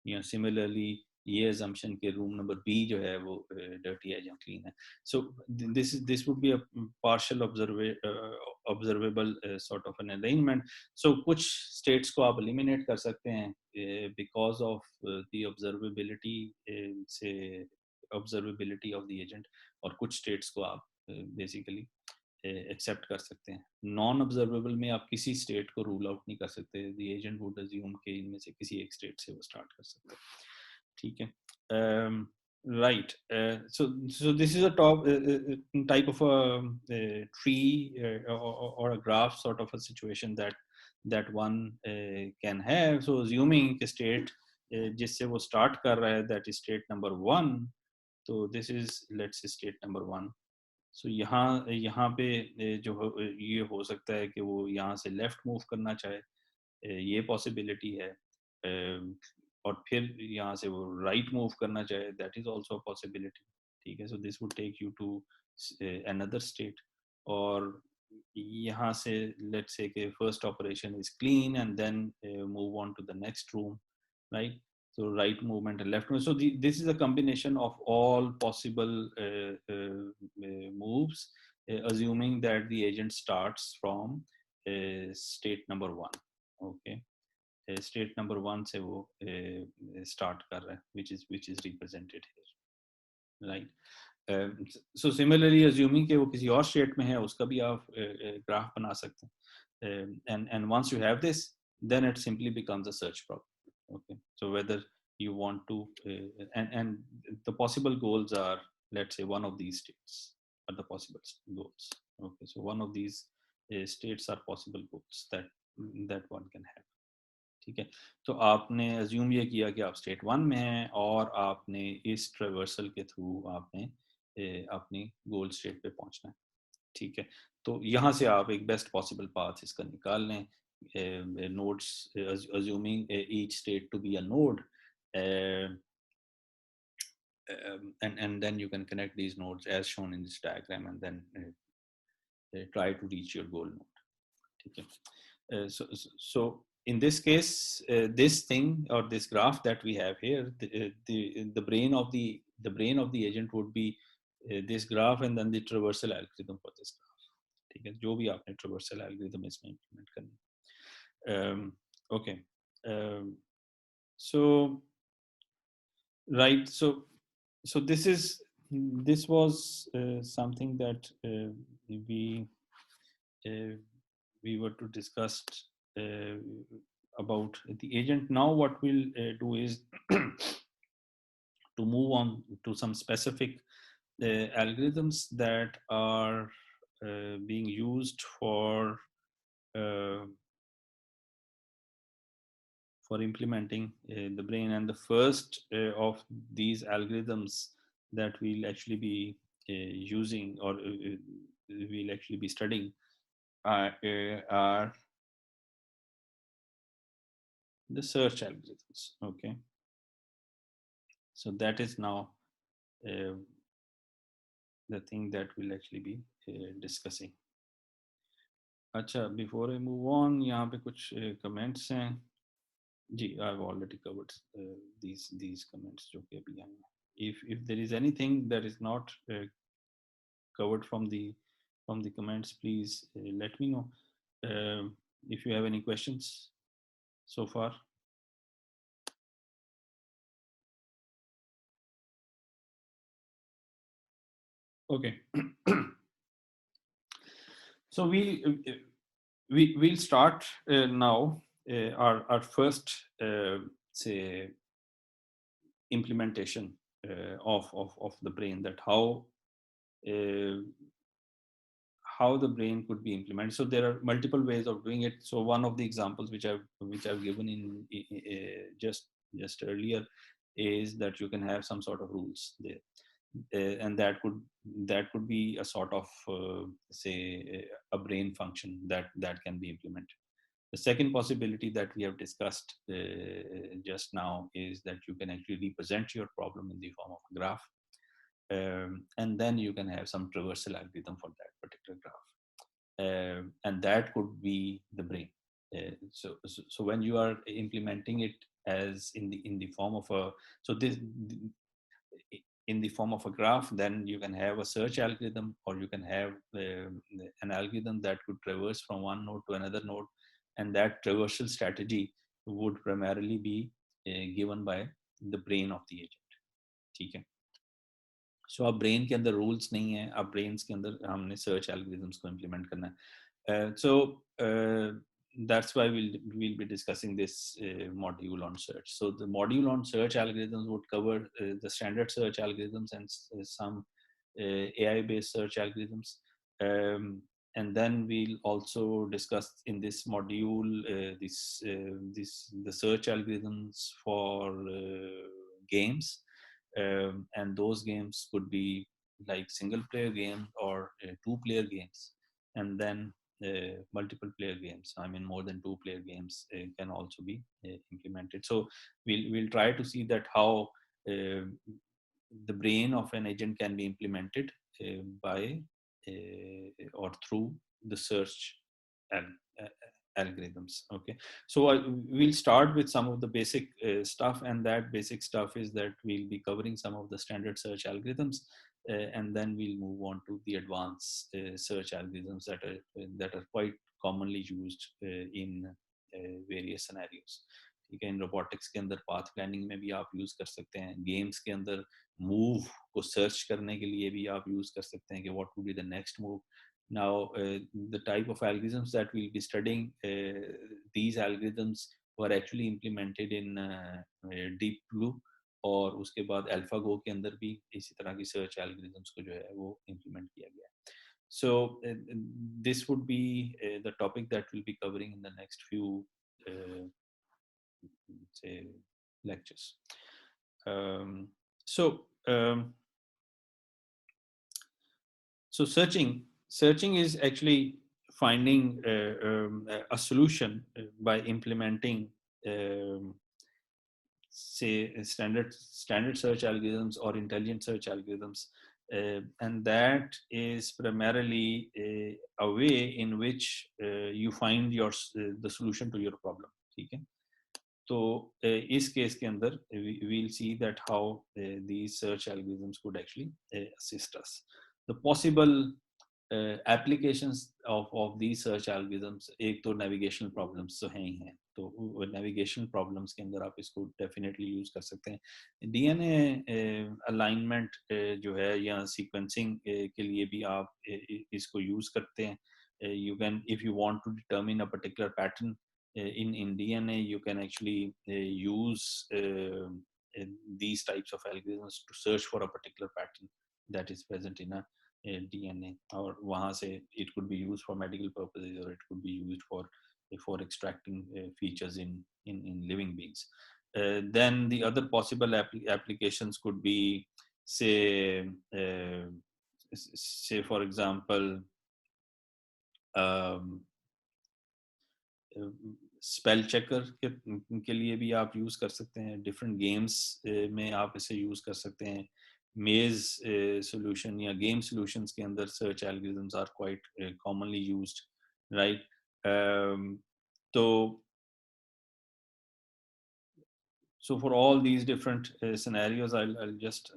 Speaker 1: या सिमिलरली ये assumption के रूम नंबर B जो है वो डर्टी है या क्लीन है. So this would be a partial observable sort of an alignment. So कुछ states को आप eliminate कर सकते हैं because of the observability of the agent, और कुछ states को आप basically एक्सेप्ट कर सकते हैं. नॉन ऑब्जर्वेबल में आप किसी स्टेट को रूल आउट नहीं कर सकते. द एजेंट वुड अज्यूम कि इनमें से किसी एक स्टेट से वो स्टार्ट कर सकते हैं. ठीक है, right. So this is a top type of a tree और a graph sort of a situation that one can have. So assuming कि स्टेट जिससे वो स्टार्ट कर रहा है that is state number 1, तो this is let's say state number 1. सो यहाँ पे जो ये हो सकता है कि वो यहाँ से लेफ्ट मूव करना चाहे, ये पॉसिबिलिटी है, और फिर यहाँ से वो राइट मूव करना चाहे, दैट इज आल्सो पॉसिबिलिटी. ठीक है, so this would take you to another state. और यहाँ से लेट्स से कि first operation is clean and then move on to the next room, right. So right movement and left movement. So this is a combination of all possible moves, assuming that the agent starts from state number 1. Okay, state number 1 से वो start कर रहा है, which is represented here, right. So similarly, assuming कि वो किसी और state में है, उसका भी आप ग्राफ बना सकते हैं. And once you have this, then it simply becomes a search problem. Okay, so whether you want to and the possible goals are, let's say, one of these states are the possible goals. Okay, so one of these states are possible goals that one can have. ठीक है, तो आपने assume ये किया कि आप state 1 में हैं और आपने इस ट्रेवर्सल के थ्रू आपने अपनी गोल स्टेट पे पहुंचना है. ठीक है, तो यहाँ से आप एक बेस्ट पॉसिबल पाथ इसका निकाल लें. Nodes, assuming each state to be a node, and then you can connect these nodes as shown in this diagram, and then try to reach your goal node. ठीक है, so in this case, this thing or this graph that we have here, the brain of the agent would be this graph and then the traversal algorithm for this graph. ठीक है, जो भी आपने traversal algorithm इसमें implement करनी. Okay, so right, so this was something that we were to discuss about the agent. Now what we'll do is to move on to some specific algorithms that are being used for implementing the brain. And the first of these algorithms that we'll actually be using or we'll actually be studying are the search algorithms. Okay, so that is now the thing that we'll actually be discussing. अच्छा, before I move on, यहाँ पे कुछ comments हैं जी. I've already covered these comments जो कि अभी आए हैं. If there is anything that is not covered from the comments, please let me know. If you have any questions so far. Okay. So we'll start now our first say implementation of the brain, that how the brain could be implemented. So there are multiple ways of doing it. So one of the examples which I've given in just earlier is that you can have some sort of rules there. And that could be a sort of say a brain function that can be implemented. The second possibility that we have discussed just now is that you can actually represent your problem in the form of a graph, and then you can have some traversal algorithm for that particular graph, and that could be the brain. So when you are implementing it as in the form of a in the form of a graph, then you can have a search algorithm, or you can have an algorithm that could traverse from one node to another node, and that traversal strategy would primarily be given by the brain of the agent. ठीक है, so अब brain के अंदर rules नहीं है, अब brains के अंदर हमने search algorithms को implement करना है. So that's why we'll be discussing this module on search. So the module on search algorithms would cover the standard search algorithms and some AI based search algorithms, and then we'll also discuss in this module the search algorithms for games, and those games could be like single player games or 2-player games, and then multiple player games. I mean, more than 2-player games can also be implemented. So we'll try to see that how the brain of an agent can be implemented by or through the search algorithms. Okay, so we'll start with some of the basic stuff, and that basic stuff is that we'll be covering some of the standard search algorithms, and then we'll move on to the advanced search algorithms that are quite commonly used in various scenarios. ठीक है, इन robotics के अंदर path planning में भी आप use कर सकते हैं, गेम्स के अंदर मूव को सर्च करने के लिए भी आप यूज़ कर सकते हैं कि what would be the next move. Now, the type of algorithms that we'll be studying, these algorithms were actually implemented in Deep Blue, और उसके बाद AlphaGo के अंदर भी इसी तरह की सर्च एल्गोरिथम्स को जो है वो implement किया गया है. So this would be the topic that we'll be covering in the next few say lectures. So searching is actually finding a solution by implementing say standard search algorithms or intelligent search algorithms, and that is primarily a way in which you find the solution to your problem. ठीक है, तो इस case के अंदर we'll see that how these search algorithms could actually assist us. The possible applications of these search algorithms, एक तो navigational problems तो हैं ही हैं, तो navigational problems के अंदर आप इसको definitely use कर सकते हैं. DNA alignment जो है या sequencing के लिए भी आप इसको use करते हैं. You can, if you want to determine a particular pattern in DNA, you can actually use these types of algorithms to search for a particular pattern that is present in a DNA, और वहाँ से it could be used for medical purposes or it could be used for extracting features in living beings. Then the other possible applications could be say for example spell checker के लिए भी आप use कर सकते हैं, different games में आप इसे यूज़ कर सकते हैं. मेज सॉल्यूशन या गेम सॉल्यूशंस के अंदर search algorithms are quite commonly used, right. तो so for all these different scenarios I'll just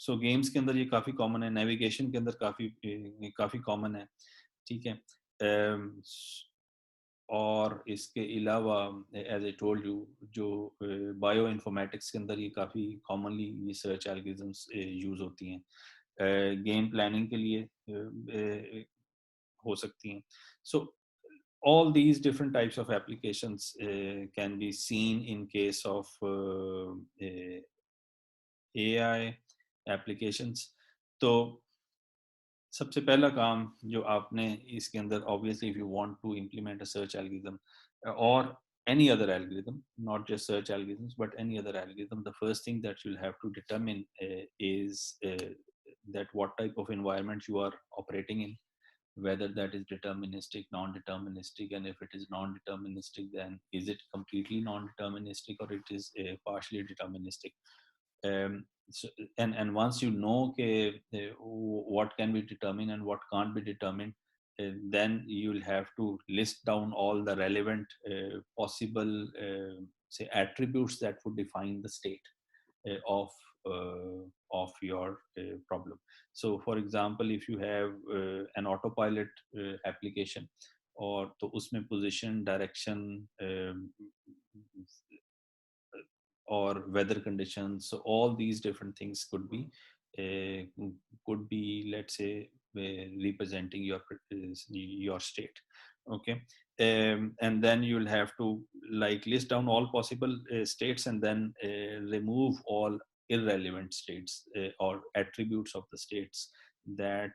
Speaker 1: so games के अंदर ये काफ़ी common है, navigation के अंदर काफ़ी common है, ठीक है. और इसके अलावा एज आई टोल्ड यू जो बायो इन्फॉर्मेटिक्स के अंदर ये काफ़ी कॉमनली ये सर्च एल्गोरिथम्स यूज़ होती हैं, गेम प्लानिंग के लिए हो सकती हैं. सो all these different types of applications can be seen in case of AI applications. तो सबसे पहला काम जो आपने इसके अंदर obviously if you want to implement a search algorithm or any other algorithm, not just search algorithms but any other algorithm, the first thing that you'll have to determine is that what type of environment you are operating in, whether that is deterministic, non-deterministic, and if it is non-deterministic, then is it completely non-deterministic or it is partially deterministic. So, and once you know what can be determined and what can't be determined, then you'll have to list down all the relevant possible say attributes that would define the state of your problem. So for example, if you have an autopilot application, और तो उसमें position, direction or weather conditions, so all these different things could be let's say representing your state. Okay. And then you'll have to like list down all possible states and then remove all irrelevant states or attributes of the states that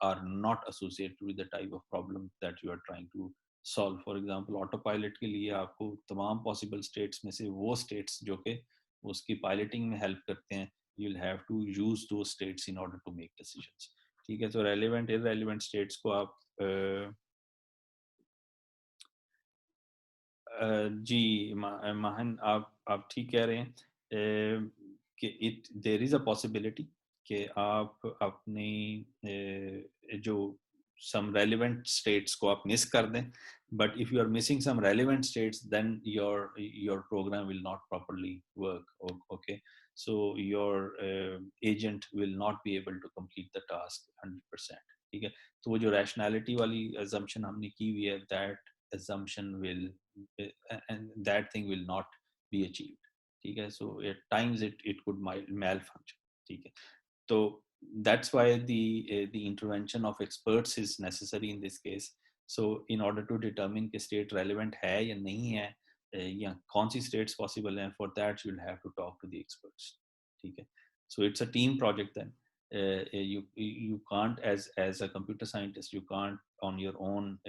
Speaker 1: are not associated with the type of problem that you are trying to solve. For example, autopilot के लिए आपको तमाम possible states में से वो states जो कि उसकी piloting में help करते हैं, you'll have to use those states in order to make decisions. ठीक है, तो relevant irrelevant states को आप जी माहन आप ठीक कह रहे हैं कि there is a possibility कि आप अपनी जो some relevant states को आप miss कर दें, but if you are missing some relevant states, then your program will not properly work. Okay, so your agent will not be able to complete the task 100%. ठीक है, तो वो जो rationality वाली assumption हमने की हुई है that assumption will and that thing will not be achieved. ठीक है, so at times it could malfunction. ठीक है, so that's why the intervention of experts is necessary in this case. So in order to determine कि state relevant है या नहीं है, या कौन सी states possible हैं, for that you'll have to talk to the experts. ठीक है, so it's a team project then. You can't as a computer scientist, you can't on your own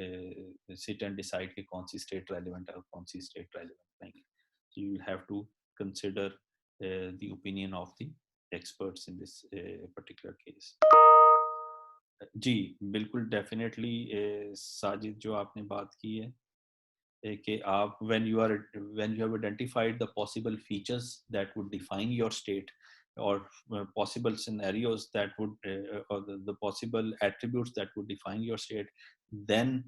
Speaker 1: sit and decide कि कौन सी state relevant है और कौन सी state relevant नहीं है. So you will have to consider the opinion of the experts in this particular case. जी बिल्कुल definitely Sajid जो आपने बात की है कि आप when you have identified the possible features that would define your state or possible scenarios that would or the possible attributes that would define your state, then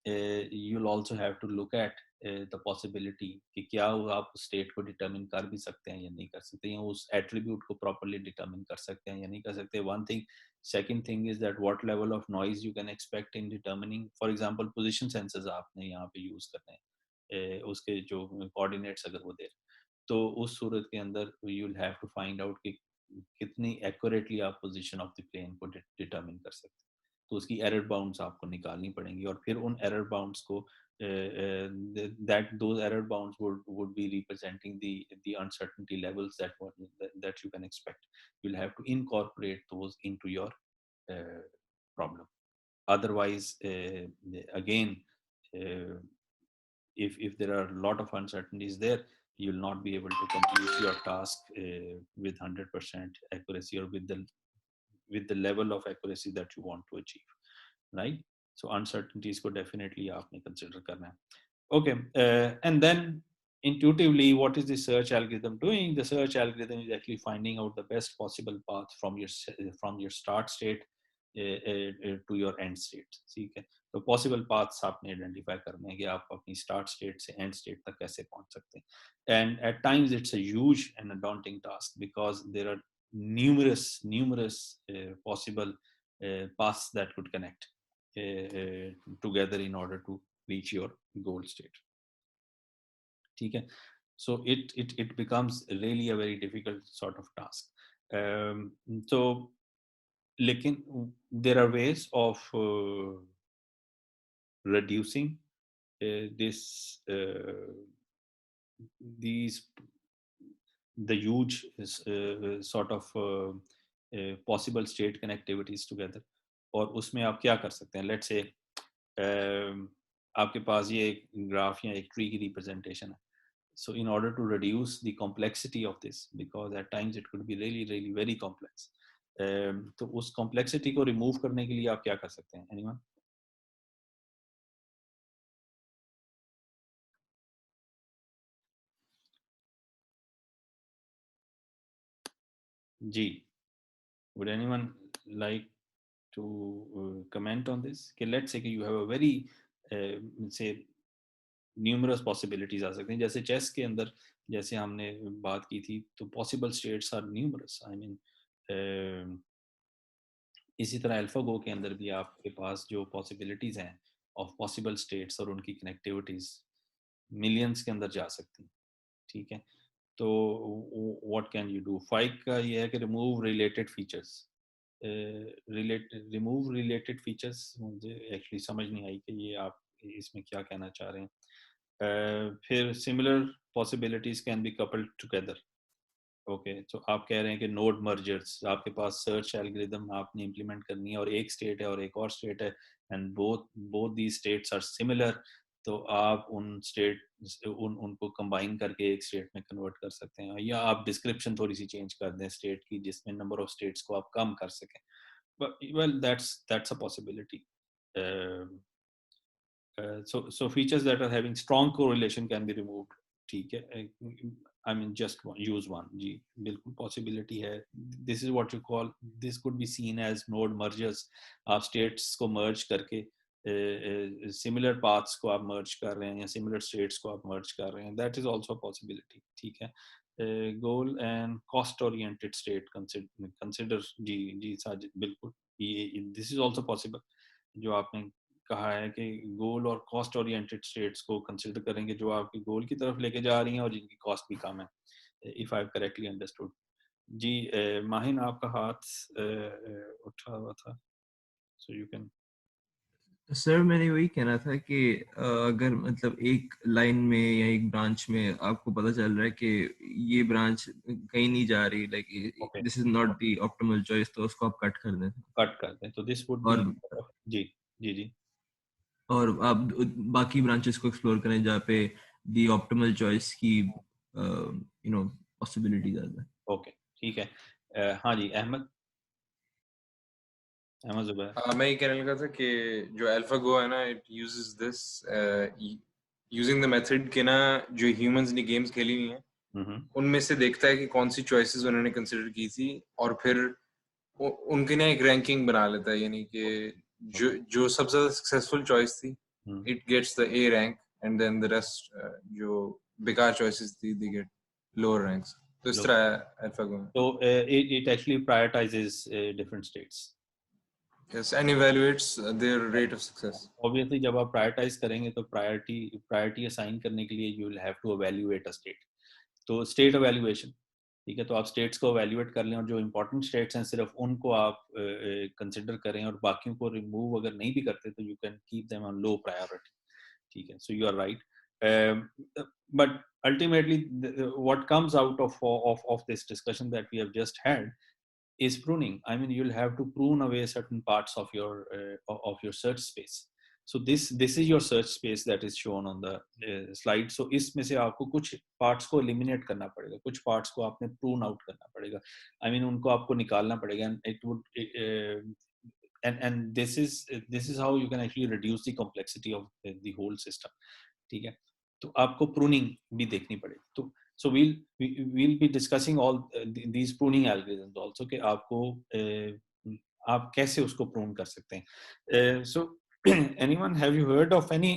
Speaker 1: you'll also have to look at the possibility कि क्या आप state को determine कर भी सकते हैं या नहीं कर सकते, या उस attribute को properly determine कर सकते हैं या नहीं कर सकते. One thing. Second thing is that what level of noise you can expect in determining, for example, position sensors आपने यहाँ पे use करने हैं, उसके जो coordinates अगर वो दे, तो उस सूरत के अंदर you'll have to find out कि कितनी accurately आप position of the plane को determine कर सकते हैं. तो उसकी error bounds आपको निकालनी पड़ेंगी और फिर उन error bounds को those error bounds would be representing the uncertainty levels that you can expect. You'll have to incorporate those into your problem. Otherwise, again, if there are a lot of uncertainties there, you'll not be able to complete your task with 100% accuracy or with the level of accuracy that you want to achieve, right? So uncertainties को definitely आपने consider करना है. Okay, and then intuitively, what is the search algorithm doing? The search algorithm is actually finding out the best possible path from your start state to your end state. ठीक है, तो possible paths आपने identify करने हैं कि आप अपनी start state से end state तक कैसे पहुंच सकते हैं. And at times it's a huge and a daunting task because there are numerous possible paths that could connect together in order to reach your goal state. ठीक है, so it becomes really a very difficult sort of task. So लेकिन there are ways of reducing the huge sort of possible state connectivities together. और उसमें आप क्या कर सकते हैं? Let's say आपके पास ये एक ग्राफ या एक ट्री की रिप्रेजेंटेशन है. So in order to reduce the complexity of this, because at times it could be really very complex, तो उस complexity को remove करने के लिए आप क्या कर सकते हैं? Anyone? Ji, would anyone like to comment on this? Okay, let's say you have a very say numerous possibilities आ सकते हैं. जैसे chess के अंदर जैसे हमने बात की थी, तो possible states are numerous. I mean, इसी तरह AlphaGo के अंदर भी आपके पास जो possibilities हैं of possible states और उनकी connectivities millions के अंदर जा सकती हैं. ठीक है, तो what can you do? 5 का ये है कि remove related features. remove related features मुझे एक्चुअली समझ नहीं आई कि ये आप इसमें क्या कहना चाह रहे हैं. फिर similar possibilities can be coupled together. Okay, तो आप कह रहे हैं कि नोड मर्जर्स, आपके पास सर्च एल्गोरिथम आपने इंप्लीमेंट करनी है और एक स्टेट है और एक और स्टेट है, and both the states are similar, तो आप उनको कंबाइन करके एक स्टेट में कन्वर्ट कर सकते हैं, या आप डिस्क्रिप्शन थोड़ी सी चेंज कर दें स्टेट की जिसमें नंबर ऑफ स्टेट्स को आप कम कर सकें. Well that's a possibility. So features that are having strong correlation can be removed. ठीक है, I mean just use one. जी बिल्कुल possibility है. This is what you call, this could be seen as node mergers. आप states को merge करके similar paths को आप merge कर रहे हैं या similar states को आप merge कर रहे हैं. That is also a possibility. ठीक है, goal and cost oriented state consider जी साजिद बिल्कुल, this is also possible. जो आपने कहा है कि गोल और कॉस्ट ओरिएंटेड स्टेट्स को कंसिडर करेंगे जो आपके गोल की तरफ लेके जा रही हैं और जिनकी कॉस्ट भी कम है, इफ आई करेक्टली अंडरस्टूड। जी माहिन आपका हाथ उठा हुआ था, सो यू कैन।
Speaker 4: सर मैंने वही कहना था कि अगर मतलब एक लाइन में या एक ब्रांच में आपको पता चल रहा है कि ये ब्रांच कहीं नहीं जा रही, like
Speaker 1: Okay.
Speaker 4: This is not the optimal choice, तो उसको आप कट कर दें।
Speaker 1: कट करते हैं, तो दिस वुड बी।
Speaker 4: और
Speaker 1: जी जी जी।
Speaker 4: और आप बाकी ब्रांचेस को एक्सप्लोर करें जहाँ पे द ऑप्टिमल चॉइस की पॉसिबिलिटी ज्यादा है।
Speaker 1: ओके ठीक है। हाँ जी अहमद जुबैर।
Speaker 6: मैं ये कहने लगा था कि जो AlphaGo है ना, it uses this using the method के ना, जो ह्यूमंस ने गेम्स खेली हुई हैं उनमें से देखता है कि कौन सी चॉइसेस उन्होंने कंसिडर की थी, और फिर उनकी ना एक रैंकिंग बना लेता है, यानी कि जो सबसे ज्यादा सक्सेसफुल चॉइस थी it gets the A rank, and then the rest जो बेकार चॉइसेस थी दे गेट लोअर रैंक्स। तो इस तरह AlphaGo में।
Speaker 1: So it actually prioritizes different states.
Speaker 6: Yes, and evaluates their rate of success.
Speaker 1: Obviously जब आप prioritize करेंगे तो priority assign करने के लिए you will have to evaluate a state. तो state evaluation, ठीक है, तो आप states को evaluate कर लें और जो important states हैं सिर्फ उनको आप consider करें और बाकियों को remove अगर नहीं भी करते तो you can keep them on low priority, ठीक है, so you are right. But ultimately what comes out of this discussion that we have just had is pruning. I mean, you'll have to prune away certain parts of your search space. So this is your search space that is shown on the slide. So इसमें से आपको कुछ parts को eliminate करना पड़ेगा, कुछ parts को आपने prune out करना पड़ेगा. I mean उनको आपको निकालना पड़ेगा, and it would and this is how you can actually reduce the complexity of the whole system. ठीक है, तो आपको pruning भी देखनी पड़ेगी. तो so we'll be discussing all these pruning algorithms also कि आपको आप कैसे उसको prune कर सकते हैं. So anyone have you heard of any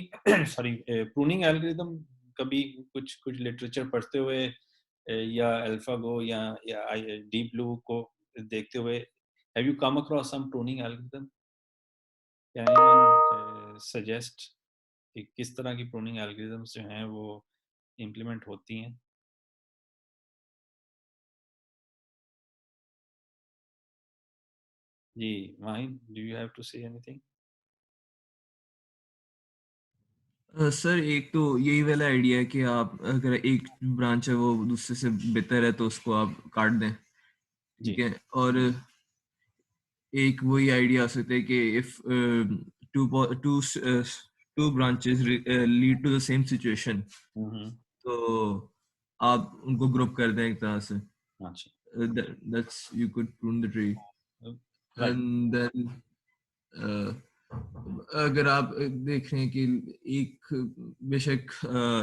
Speaker 1: sorry pruning algorithm? कभी कुछ literature पढ़ते हुए या AlphaGo या Deep Blue को देखते हुए have you come across some pruning algorithm? Can anyone suggest कि किस तरह की pruning algorithms जो हैं वो implement होती हैं? जी Mahin, do you have to say anything?
Speaker 4: सर एक तो यही वाला आइडिया है कि आप अगर एक ब्रांच है वो दूसरे से बेहतर है तो उसको आप काट दें, ठीक है, और एक वही आइडिया हो सकता है कि if two branches lead to the same situation तो आप उनको ग्रुप कर दें एक तरह से. That's you could prune the tree. And then अगर आप देख रहे हैं कि बेशक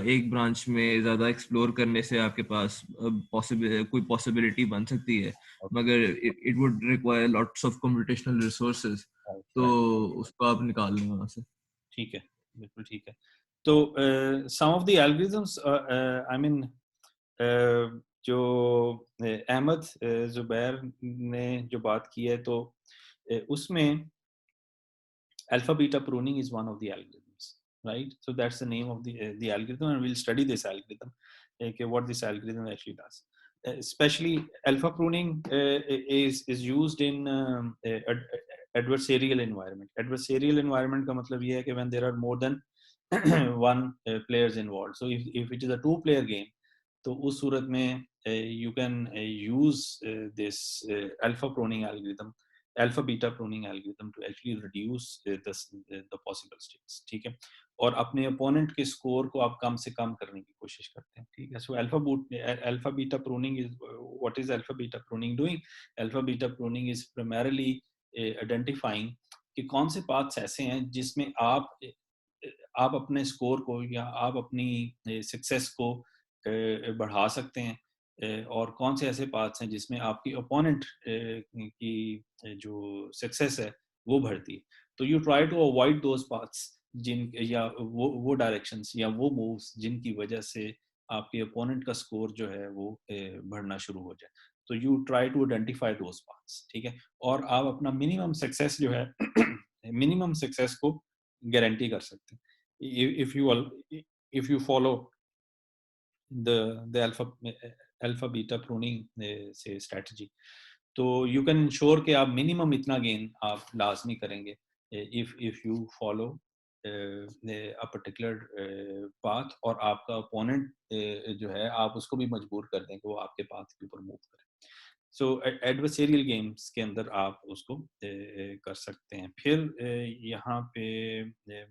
Speaker 4: एक ब्रांच में ज्यादा एक्सप्लोर करने से आपके पास कोई पॉसिबिलिटी बन सकती है, मगर it would require lots of computational resources, तो उसको आप निकाल लें वहां से.
Speaker 1: ठीक है, बिल्कुल ठीक है. तो some of the algorithms I mean जो अहमद जुबैर ने जो बात की है तो उसमें alpha beta pruning is one of the algorithms, right? So that's the name of the algorithm, and we'll study this algorithm, what this algorithm actually does. Especially alpha pruning is used in adversarial environment. Adversarial environment का मतलब ये है कि when there are more than one players involved. So if it is a two-player game, तो उस सूरत में you can use this alpha pruning algorithm, alpha beta pruning algorithm to actually reduce the possible states, ठीक है, और अपने opponent के score को आप कम से कम करने की कोशिश करते हैं, ठीक है. So alpha beta pruning is, what is alpha beta pruning doing? Alpha beta pruning is primarily identifying कि कौन से paths ऐसे हैं जिसमें आप अपने score को या आप अपनी success को बढ़ा सकते हैं, और कौन से ऐसे पाथ्स हैं जिसमें आपकी ओपोनेंट की जो सक्सेस है वो बढ़ती है. तो you try to avoid those paths जिन या वो डायरेक्शंस या वो मूव्स जिनकी वजह से आपके ओपोनेंट का स्कोर जो है वो बढ़ना शुरू हो जाए. तो you try to identify those paths, ठीक है, और आप अपना मिनिमम सक्सेस जो है मिनिमम सक्सेस को गारंटी कर सकते हैं if you follow the alpha beta pruning say strategy, तो you can ensure कि आप minimum इतना gain आप लाजमी करेंगे if you follow a particular path, और आपका opponent जो है आप उसको भी मजबूर कर दें कि वो आपके path के ऊपर move करें. सो एडवर्सेरियल गेम्स के अंदर आप उसको कर सकते हैं. फिर यहाँ पे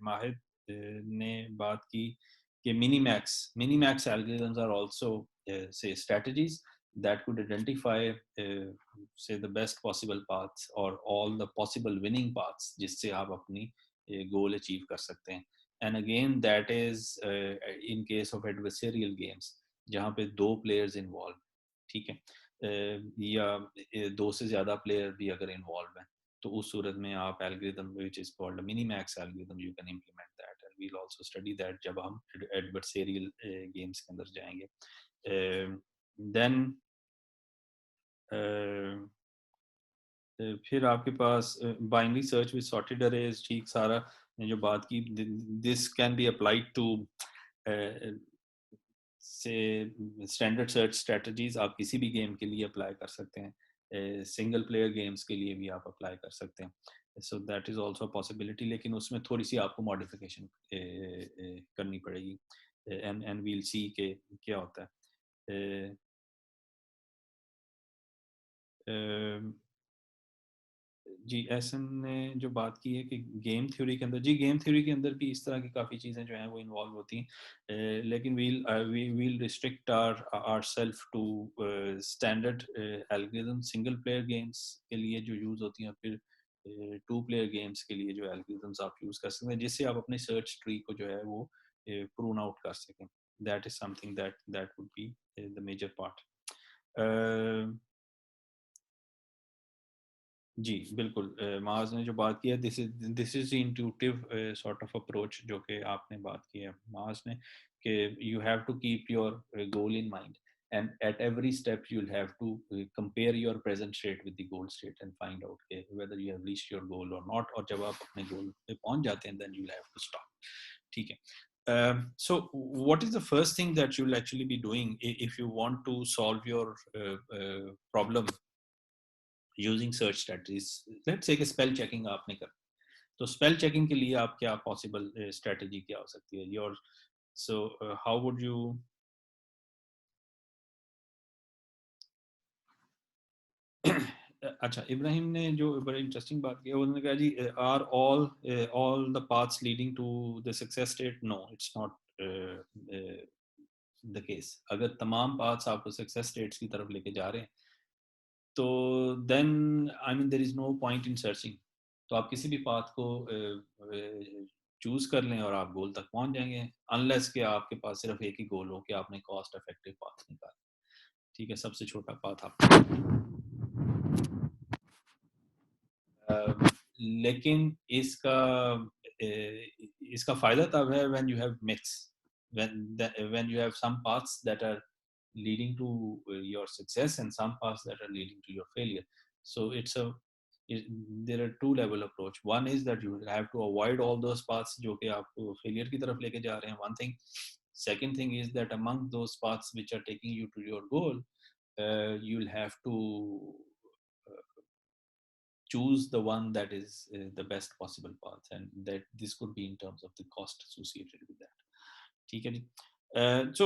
Speaker 1: माहिद ने बात की कि minimax algorithms are also say strategies that could identify say the best possible paths or all the possible winning paths जिससे आप अपनी गोल अचीव कर सकते हैं. and again that is in case of adversarial games जहाँ पे 2 players involved, ठीक है, या 2 से ज़्यादा प्लेयर भी अगर इन्वॉल्व हैं, तो उस सूरत में आप algorithm which is called minimax algorithm you can implement that, and we will also study that जब हम एडवर्सेरियल गेम्स के अंदर जाएंगे. देन फिर आपके पास binary search with sorted arrays, ठीक, सारा ने जो बात की, this can be applied to say standard search strategies आप किसी भी गेम के लिए अप्लाई कर सकते हैं, सिंगल प्लेयर गेम्स के लिए भी आप अप्लाई कर सकते हैं. So that is also possibility, लेकिन उसमें थोड़ी सी आपको मॉडिफिकेशन करनी पड़ेगी, एंड वील सी के क्या होता है. जी एसएन ने जो बात की है कि गेम थ्योरी के अंदर, जी गेम थ्योरी के अंदर भी इस तरह की काफ़ी चीज़ें जो हैं वो इन्वॉल्व होती हैं, लेकिन we'll restrict ourself to standard algorithm single player games के लिए जो यूज़ होती हैं, फिर 2 प्लेयर गेम्स के लिए जो एल्गोरिथम्स आप यूज़ कर सकते हैं जिससे आप अपने सर्च ट्री को जो है वो प्रून आउट कर सकें. That is something that would be the major part. जी बिल्कुल, माज ने जो बात की है, this is intuitive sort of approach जो कि आपने बात की है माज ने, कि you have to keep your goal in mind, and at every step you will have to compare your present state with the goal state and find out के whether you have reached your गोल और not, और जब आप अपने गोल पे पहुंच जाते हैं then you will have to stop. ठीक है. So what is the first thing that you will actually be doing if you want to solve your problem using search strategies? Let's say कि spell checking आपने कर, तो spell checking के लिए आप क्या possible strategy क्या हो सकती है your, so how would you अच्छा, इब्राहिम ने जो बड़ी इंटरेस्टिंग बात की, उन्होंने कहा जी are all the paths leading to the success state? No, it's not the case. अगर तमाम paths आपको success states की तरफ लेके जा रहे हैं, तो then I mean there is no point in searching. तो आप किसी भी पाथ को चूज कर लें और आप गोल तक पहुंच जाएंगे, अनलेस कि आपके पास सिर्फ एक ही गोल हो कि आपने कॉस्ट इफेक्टिव पाथ निकाला. ठीक है, सबसे छोटा पाथ आप लेकिन इसका फायदा तब है when you have mix, when you have some paths that are leading to your success and some paths that are leading to your failure. So there are 2 level approach. One is that you have to avoid all those paths जो कि आपको failure की तरफ लेके जा रहे हैं, one thing. Second thing is that among those paths which are taking you to your goal, you'll have to choose the one that is the best possible path, and that this could be in terms of the cost associated with that. ठीक है जी. So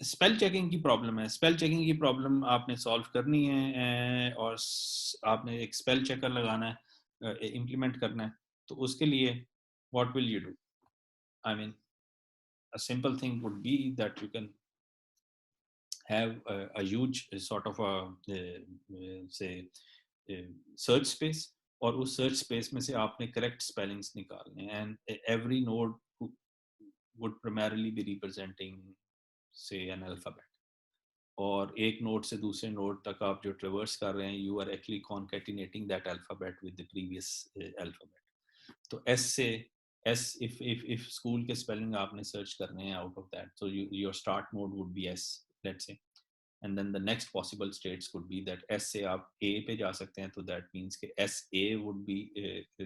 Speaker 1: spell checking की problem है, spell checking की problem आपने solve करनी है, और आपने एक स्पेल चेकर लगाना है, इम्प्लीमेंट करना है. तो उसके लिए what will you do? I mean a simple thing would be that you can have a huge sort of a say search space, और उस सर्च स्पेस में से आपने करेक्ट स्पेलिंग्स निकालने हैं, and every node would primarily be representing say an alphabet, और एक node से दूसरे नोड तक आप जो ट्रेवर्स कर रहे हैं, you are actually concatenating that alphabet with the previous alphabet. तो एस से एस, इफ स्कूल के स्पेलिंग आपने सर्च करने हैं out of that, so your start node would be S, let's say, and then the next possible states could be that S से आप A पे जा सकते हैं, तो that means कि SA would be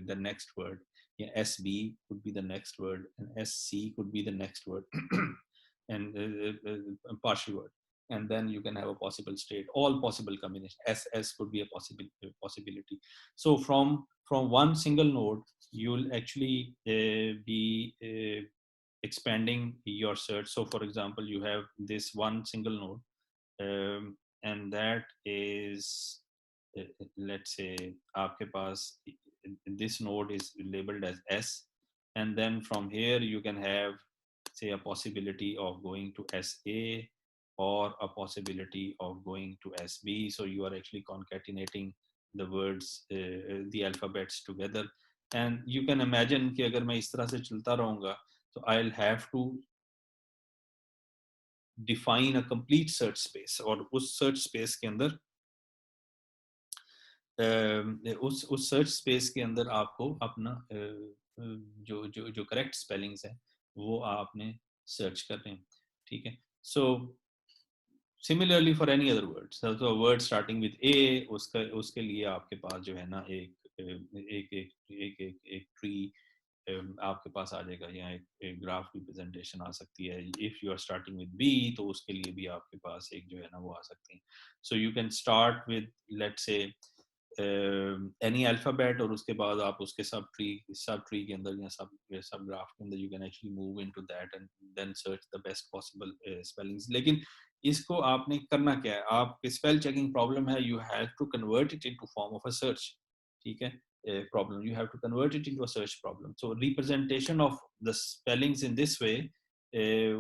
Speaker 1: the next word, Yeah, SB could be the next word, and SC could be the next word, and partial word. And then you can have a possible state, all possible combination. SS could be a possibility. So from one single node, you'll actually be expanding your search. So for example, you have this one single node, and that is, let's say, आपके पास this node is labeled as S, and then from here you can have, say, a possibility of going to SA or a possibility of going to SB. So you are actually concatenating the words, the alphabets together. And you can imagine कि अगर मैं इस तरह से चलता रहूँगा, so I'll have to define a complete search space, और उस search space के अंदर उस सर्च स्पेस के अंदर आपको अपना जो जो जो करेक्ट स्पेलिंग्स है वो आपने सर्च करने हैं, ठीक है. So similarly for any other word, तो वर्ड स्टार्टिंग विद ए, उसके लिए आपके पास जो है ना एक एक एक एक एक, एक ट्री आपके पास आ जाएगा, या एक ग्राफ रिप्रेजेंटेशन आ सकती है. If you are starting with B, तो उसके लिए भी आपके पास एक जो है ना वो आ सकती है. So you can start with, let's say, any alphabet, और उसके बाद आप उसके सब ट्री के अंदर या सब ग्राफ के अंदर you can actually move into that and then search the best possible spellings. लेकिन इसको आपने करना क्या है, आपके स्पेल चेकिंग प्रॉब्लम है, you have to convert it into form of a search, ठीक है, problem. You have to convert it into a search problem. So representation of the spellings in this way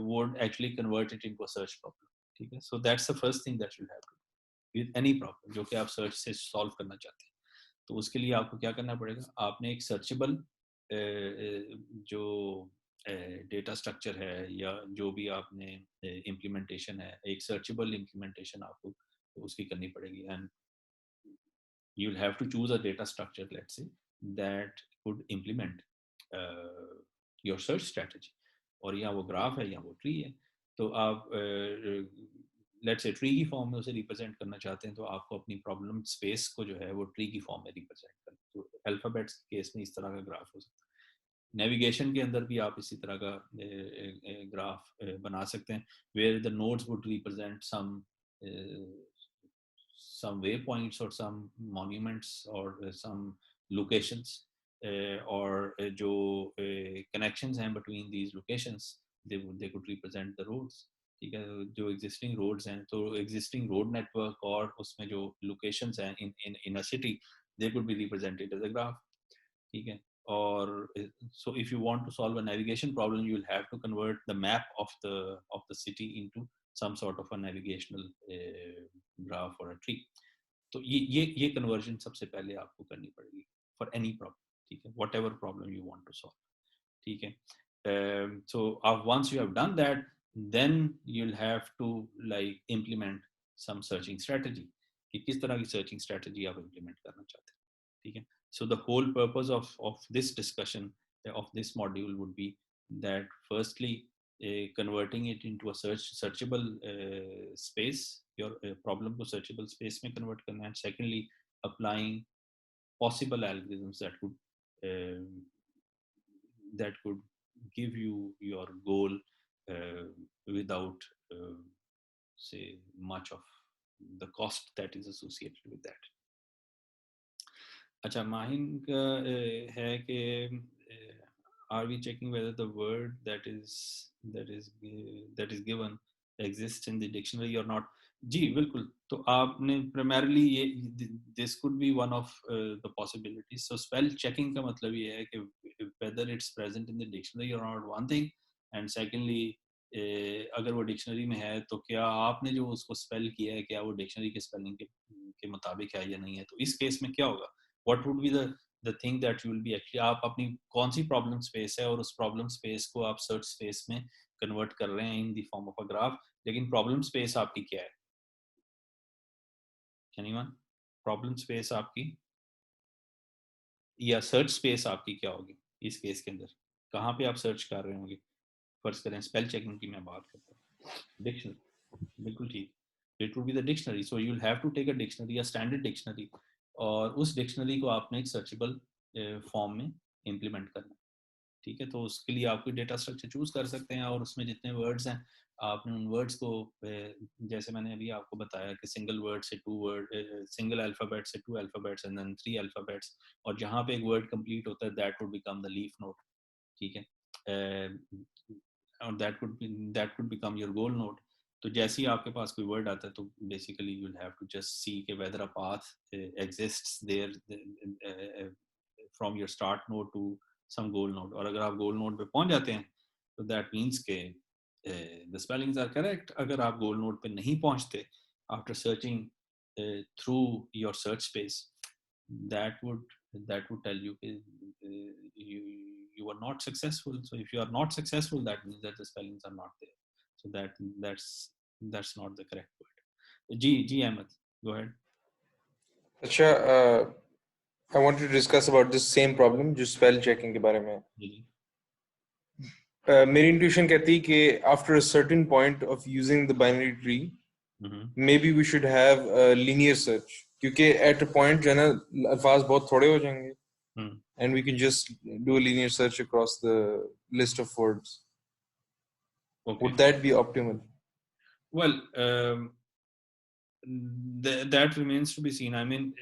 Speaker 1: would actually convert it into a search problem, ठीक है. So that's the first thing that you have to do with any problem जो कि आप search से solve करना चाहते हैं. तो उसके लिए आपको क्या करना पड़ेगा, आपने एक searchable जो डेटा स्ट्रक्चर है या जो भी आपने इम्प्लीमेंटेशन है, एक सर्चेबल इम्प्लीमेंटेशन आपको उसकी करनी पड़ेगी. And you'll have to choose a data structure, let's say, that could implement your search strategy. और या वो ग्राफ है या वो ट्री है, तो आप लेट्स से ट्री की फॉर्म में उसे रिप्रेजेंट करना चाहते हैं, तो आपको अपनी प्रॉब्लम स्पेस को जो है वो ट्री की फॉर्म में रिप्रेजेंट करना. तो अल्फाबेट्स के केस में इस तरह का ग्राफ हो सकता है. नेविगेशन के अंदर भी आप इसी तरह का ग्राफ बना सकते हैं, where the nodes would represent some waypoints or some monuments or some locations, or जो connections हैं between these locations, they could represent the roads, ठीक है. जो existing roads हैं, तो existing road network और उसमें जो locations हैं in a city, they could be represented as a graph, ठीक है. Or so if you want to solve a navigation problem, you will have to convert the map of the city into some sort of a navigational graph or a tree. तो ये conversion सबसे पहले आपको करनी पड़ेगी for any problem, ठीक है, whatever problem you want to solve, ठीक है. So once you have done that, then you'll have to like implement some searching strategy, कि किस तरह की searching strategy आप implement करना चाहते हैं, ठीक है. So the whole purpose of this discussion of this module would be that firstly converting it into a searchable space, your problem को searchable space में convert करना, and secondly applying possible algorithms that could give you your goal without say much of the cost that is associated with that. अच्छा, माहिन का है कि are we checking whether the word that is given exists in the dictionary or not? जी बिल्कुल. तो आपने primarily this could be one of the possibilities. So spell checking का मतलब ये है कि whether it's present in the dictionary or not, one thing, and secondly अगर वो डिक्शनरी में है तो क्या आपने जो उसको स्पेल किया है क्या वो डिक्शनरी के स्पेलिंग के मुताबिक है या नहीं है. तो इस केस में क्या होगा, what would be the thing that you will be actually, आप अपनी कौन सी प्रॉब्लम स्पेस है और उस प्रॉब्लम स्पेस को आप सर्च स्पेस में कन्वर्ट कर रहे हैं in the form of a graph, लेकिन प्रॉब्लम स्पेस आपकी क्या है. एनीवन, प्रॉब्लम स्पेस आपकी या सर्च स्पेस आपकी क्या होगी इस केस के अंदर, कहाँ पे आप सर्च कर रहे होंगे. फर्ज करें स्पेल चेकिंग की मैं बात करता हूँ, डिक्शनरी, बिल्कुल ठीक, it would be the dictionary. So you will have to take a dictionary, या स्टैंडर्ड डिक्शनरी, और उस डिक्शनरी को आपने एक सर्चेबल फॉर्म में इम्प्लीमेंट करना है, ठीक है। तो उसके लिए आप कोई डेटा स्ट्रक्चर चूज कर सकते हैं और उसमें जितने वर्ड्स हैं आपने उन वर्ड्स को जैसे मैंने अभी आपको बताया कि सिंगल वर्ड से 2 वर्ड, सिंगल अल्फ़ाबेट से 2 अल्फ़ाबेट्स एंड देन 3 अल्फ़ाबेट्स, और जहाँ पे एक वर्ड कंप्लीट होता है that would become the leaf node, ठीक है। और that would become your goal node. तो जैसे ही आपके पास कोई वर्ड आता है तो basically you will have to just see कि whether a path exists there from your start node to some goal node, और अगर आप गोल नोड पे पहुंच जाते हैं तो दैट मीन्स के द स्पेलिंग्स आर करेक्ट। अगर आप गोल नोड पे नहीं पहुंचते after searching through your search space, that would tell you you are not successful. So if you are not successful, that means that the spellings are not there. So that's not the correct word. G Ahmed, go ahead.
Speaker 6: अच्छा, I wanted to discuss about this same problem जो spell checking के बारे में है।
Speaker 1: जी
Speaker 6: मेरी intuition कहती है कि after a certain point of using the binary tree, maybe we should have a linear search, क्योंकि at a point जो है ना अल्फाज बहुत थोड़े हो जाएंगे and we can just do a linear search across the list of words.
Speaker 1: Okay.
Speaker 6: Would that be optimal?
Speaker 1: Well, that remains to be seen. I mean,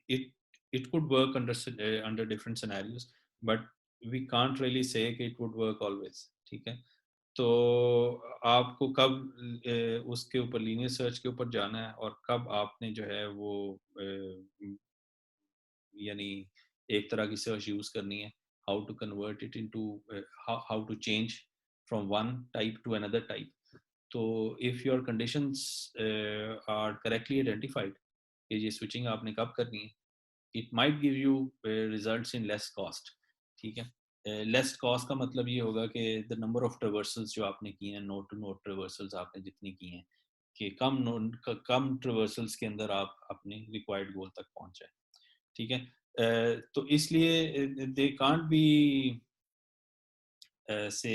Speaker 1: it could work under different scenarios, but we can't really say that it would work always, ठीक है। तो आपको कब उसके ऊपर linear search के ऊपर जाना है और कब आपने जो है वो यानी एक तरह की सर्च यूज करनी है, how to convert it into, how to change from one type to another type. तो if your conditions are correctly identified कि ये स्विचिंग आपने कब करनी है, it might give you results in less cost, ठीक है। लेस कॉस्ट का मतलब ये होगा कि द नंबर ऑफ ट्रेवर्सल्स जो आपने किए हैं, नोड टू नोड ट्रेवर्सल्स आपने जितनी की हैं, कि कम ट्रेवर्सल्स के अंदर आप अपने रिक्वायर्ड गोल तक पहुंच जाए, ठीक है। तो इसलिए दे कांट बी से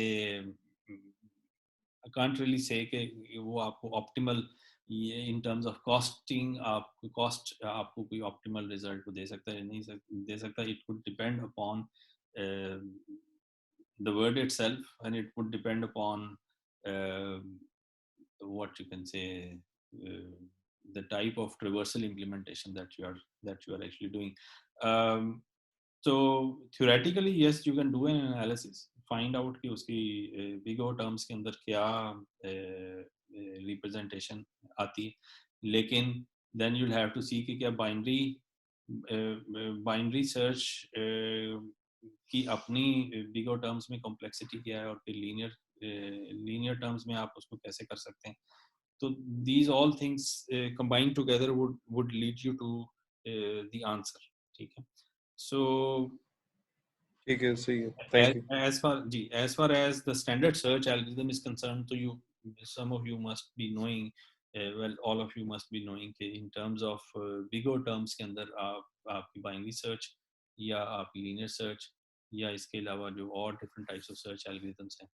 Speaker 1: कांट रियली से कि वो आपको ऑप्टिमल ये इन टर्म्स ऑफ कॉस्टिंग आपको कॉस्ट आपको कोई ऑप्टिमल रिजल्ट को दे सकता है नहीं दे सकता। It would depend upon the word itself, and it would depend upon what you can say the type of traversal implementation that you are actually doing. So theoretically yes, you can do an analysis, find out कि उसकी big O terms के अंदर क्या representation आती है, लेकिन then you'll have to see कि क्या binary search की अपनी big O terms में complexity क्या है और फिर linear terms में आप उसको कैसे कर सकते हैं। So these all things combined together would lead you to the answer, ठीक है। So
Speaker 6: ठीक है, सही है, thank you.
Speaker 1: as far as the standard search algorithm is concerned, so some of you must be knowing, well all of you must be knowing कि in terms of big O terms के अंदर आपकी binary search या आपकी linear search या इसके अलावा जो और different types of search algorithms हैं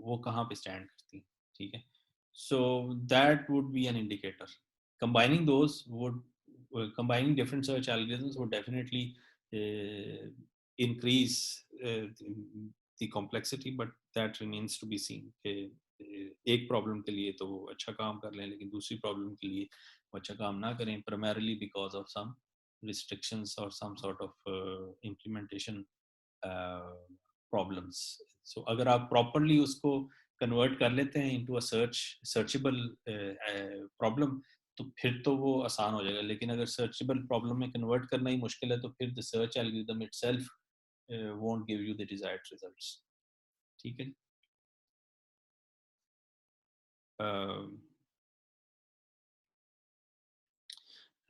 Speaker 1: वो कहाँ पे stand करती हैं, ठीक है। So that would be an indicator. Combining those combining different search algorithms would definitely increase the complexity, but that remains to be seen. एक प्रॉब्लम के लिए तो वो अच्छा काम कर लें लेकिन दूसरी प्रॉब्लम के लिए वो अच्छा काम ना करें, primarily because of some restrictions or some sort of implementation problems. So अगर आप properly उसको कन्वर्ट कर लेते हैं इनटू अ सर्चेबल प्रॉब्लम तो फिर तो वो आसान हो जाएगा, लेकिन अगर सर्चेबल प्रॉब्लम में कन्वर्ट करना ही मुश्किल है तो फिर the search algorithm itself won't give you the desired results, ठीक है।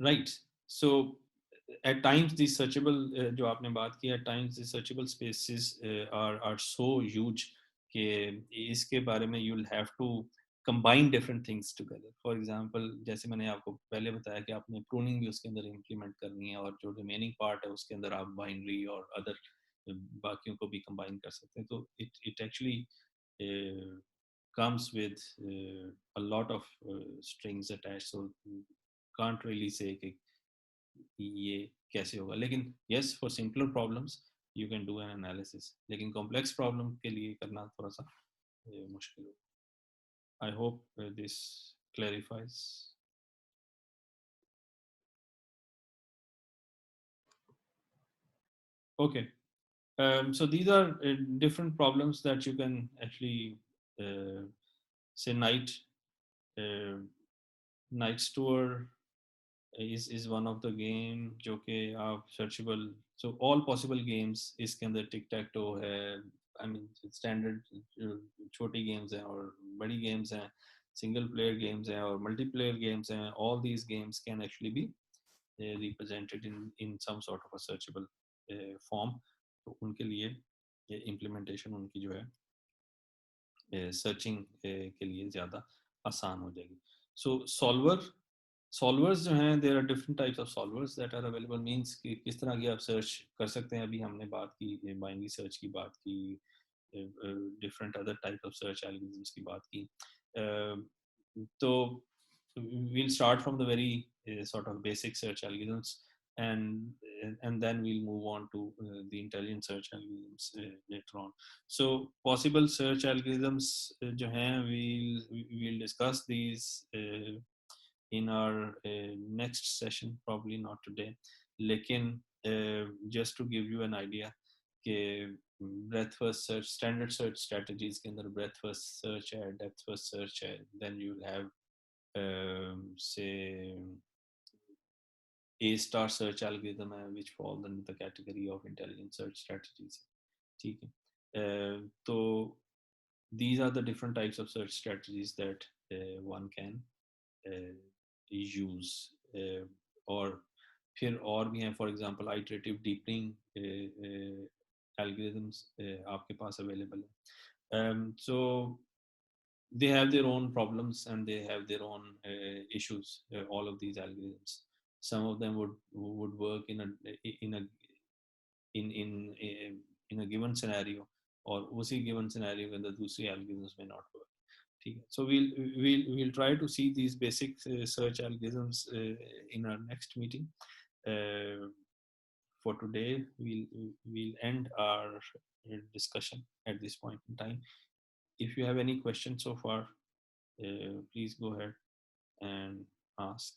Speaker 1: Right, so at times the searchable जो आपने बात की, at times the searchable spaces are so huge कि इसके बारे में you will have to combine different things together. For example जैसे मैंने आपको पहले बताया कि आपने प्रूनिंग भी उसके अंदर इम्प्लीमेंट करनी है और जो रिमेनिंग पार्ट है उसके अंदर आप बाइनरी और अदर बाकियों को भी कंबाइन कर सकते हैं। तो it actually comes with a lot of strings attached, so can't really say कि ये कैसे होगा. लेकिन yes, for simpler problems you can do an analysis, लेकिन complex problem के लिए करना थोड़ा सा मुश्किल होगा. I hope this clarifies. Okay. So these are different problems that you can actually say night tour is one of the game जो कि आप searchable. So all possible games इसके अंदर tic tac toe है. I mean standard छोटी games हैं और बड़ी games हैं, single player games हैं और multiplayer games हैं. All these games can actually be represented in some sort of a searchable form. तो उनके लिए implementation उनकी जो है सर्चिंग के लिए ज़्यादा आसान हो जाएगी. सो सॉल्वर्स जो हैं, there are different types of solvers that are available. Means कि किस तरह की आप सर्च कर सकते हैं. अभी हमने बात की बाइनरी सर्च की बात की, different other type of search algorithms की बात की. तो we'll start from the very sort of basic search algorithms, and then we'll move on to the intelligent search algorithms later on. So possible search algorithms जो हैं, we'll discuss these in our next session, probably not today. लेकिन just to give you an idea कि breadth first search, standard search strategies के अंदर breadth first search है, depth first search है, then you'll have say A-star search algorithm है, which falls under the category of intelligent search strategies. ठीक है. तो these are the different types of search strategies that one can use. और फिर और भी हैं, for example iterative deepening algorithms आपके पास available है. So they have their own problems and they have their own issues. All of these algorithms, some of them would work in a given scenario, और उसी given scenario के अंदर दूसरी algorithms may not work. ठीक है. So we'll try to see these basic search algorithms in our next meeting. For today, we'll end our discussion at this point in time. If you have any questions so far, please go ahead and ask.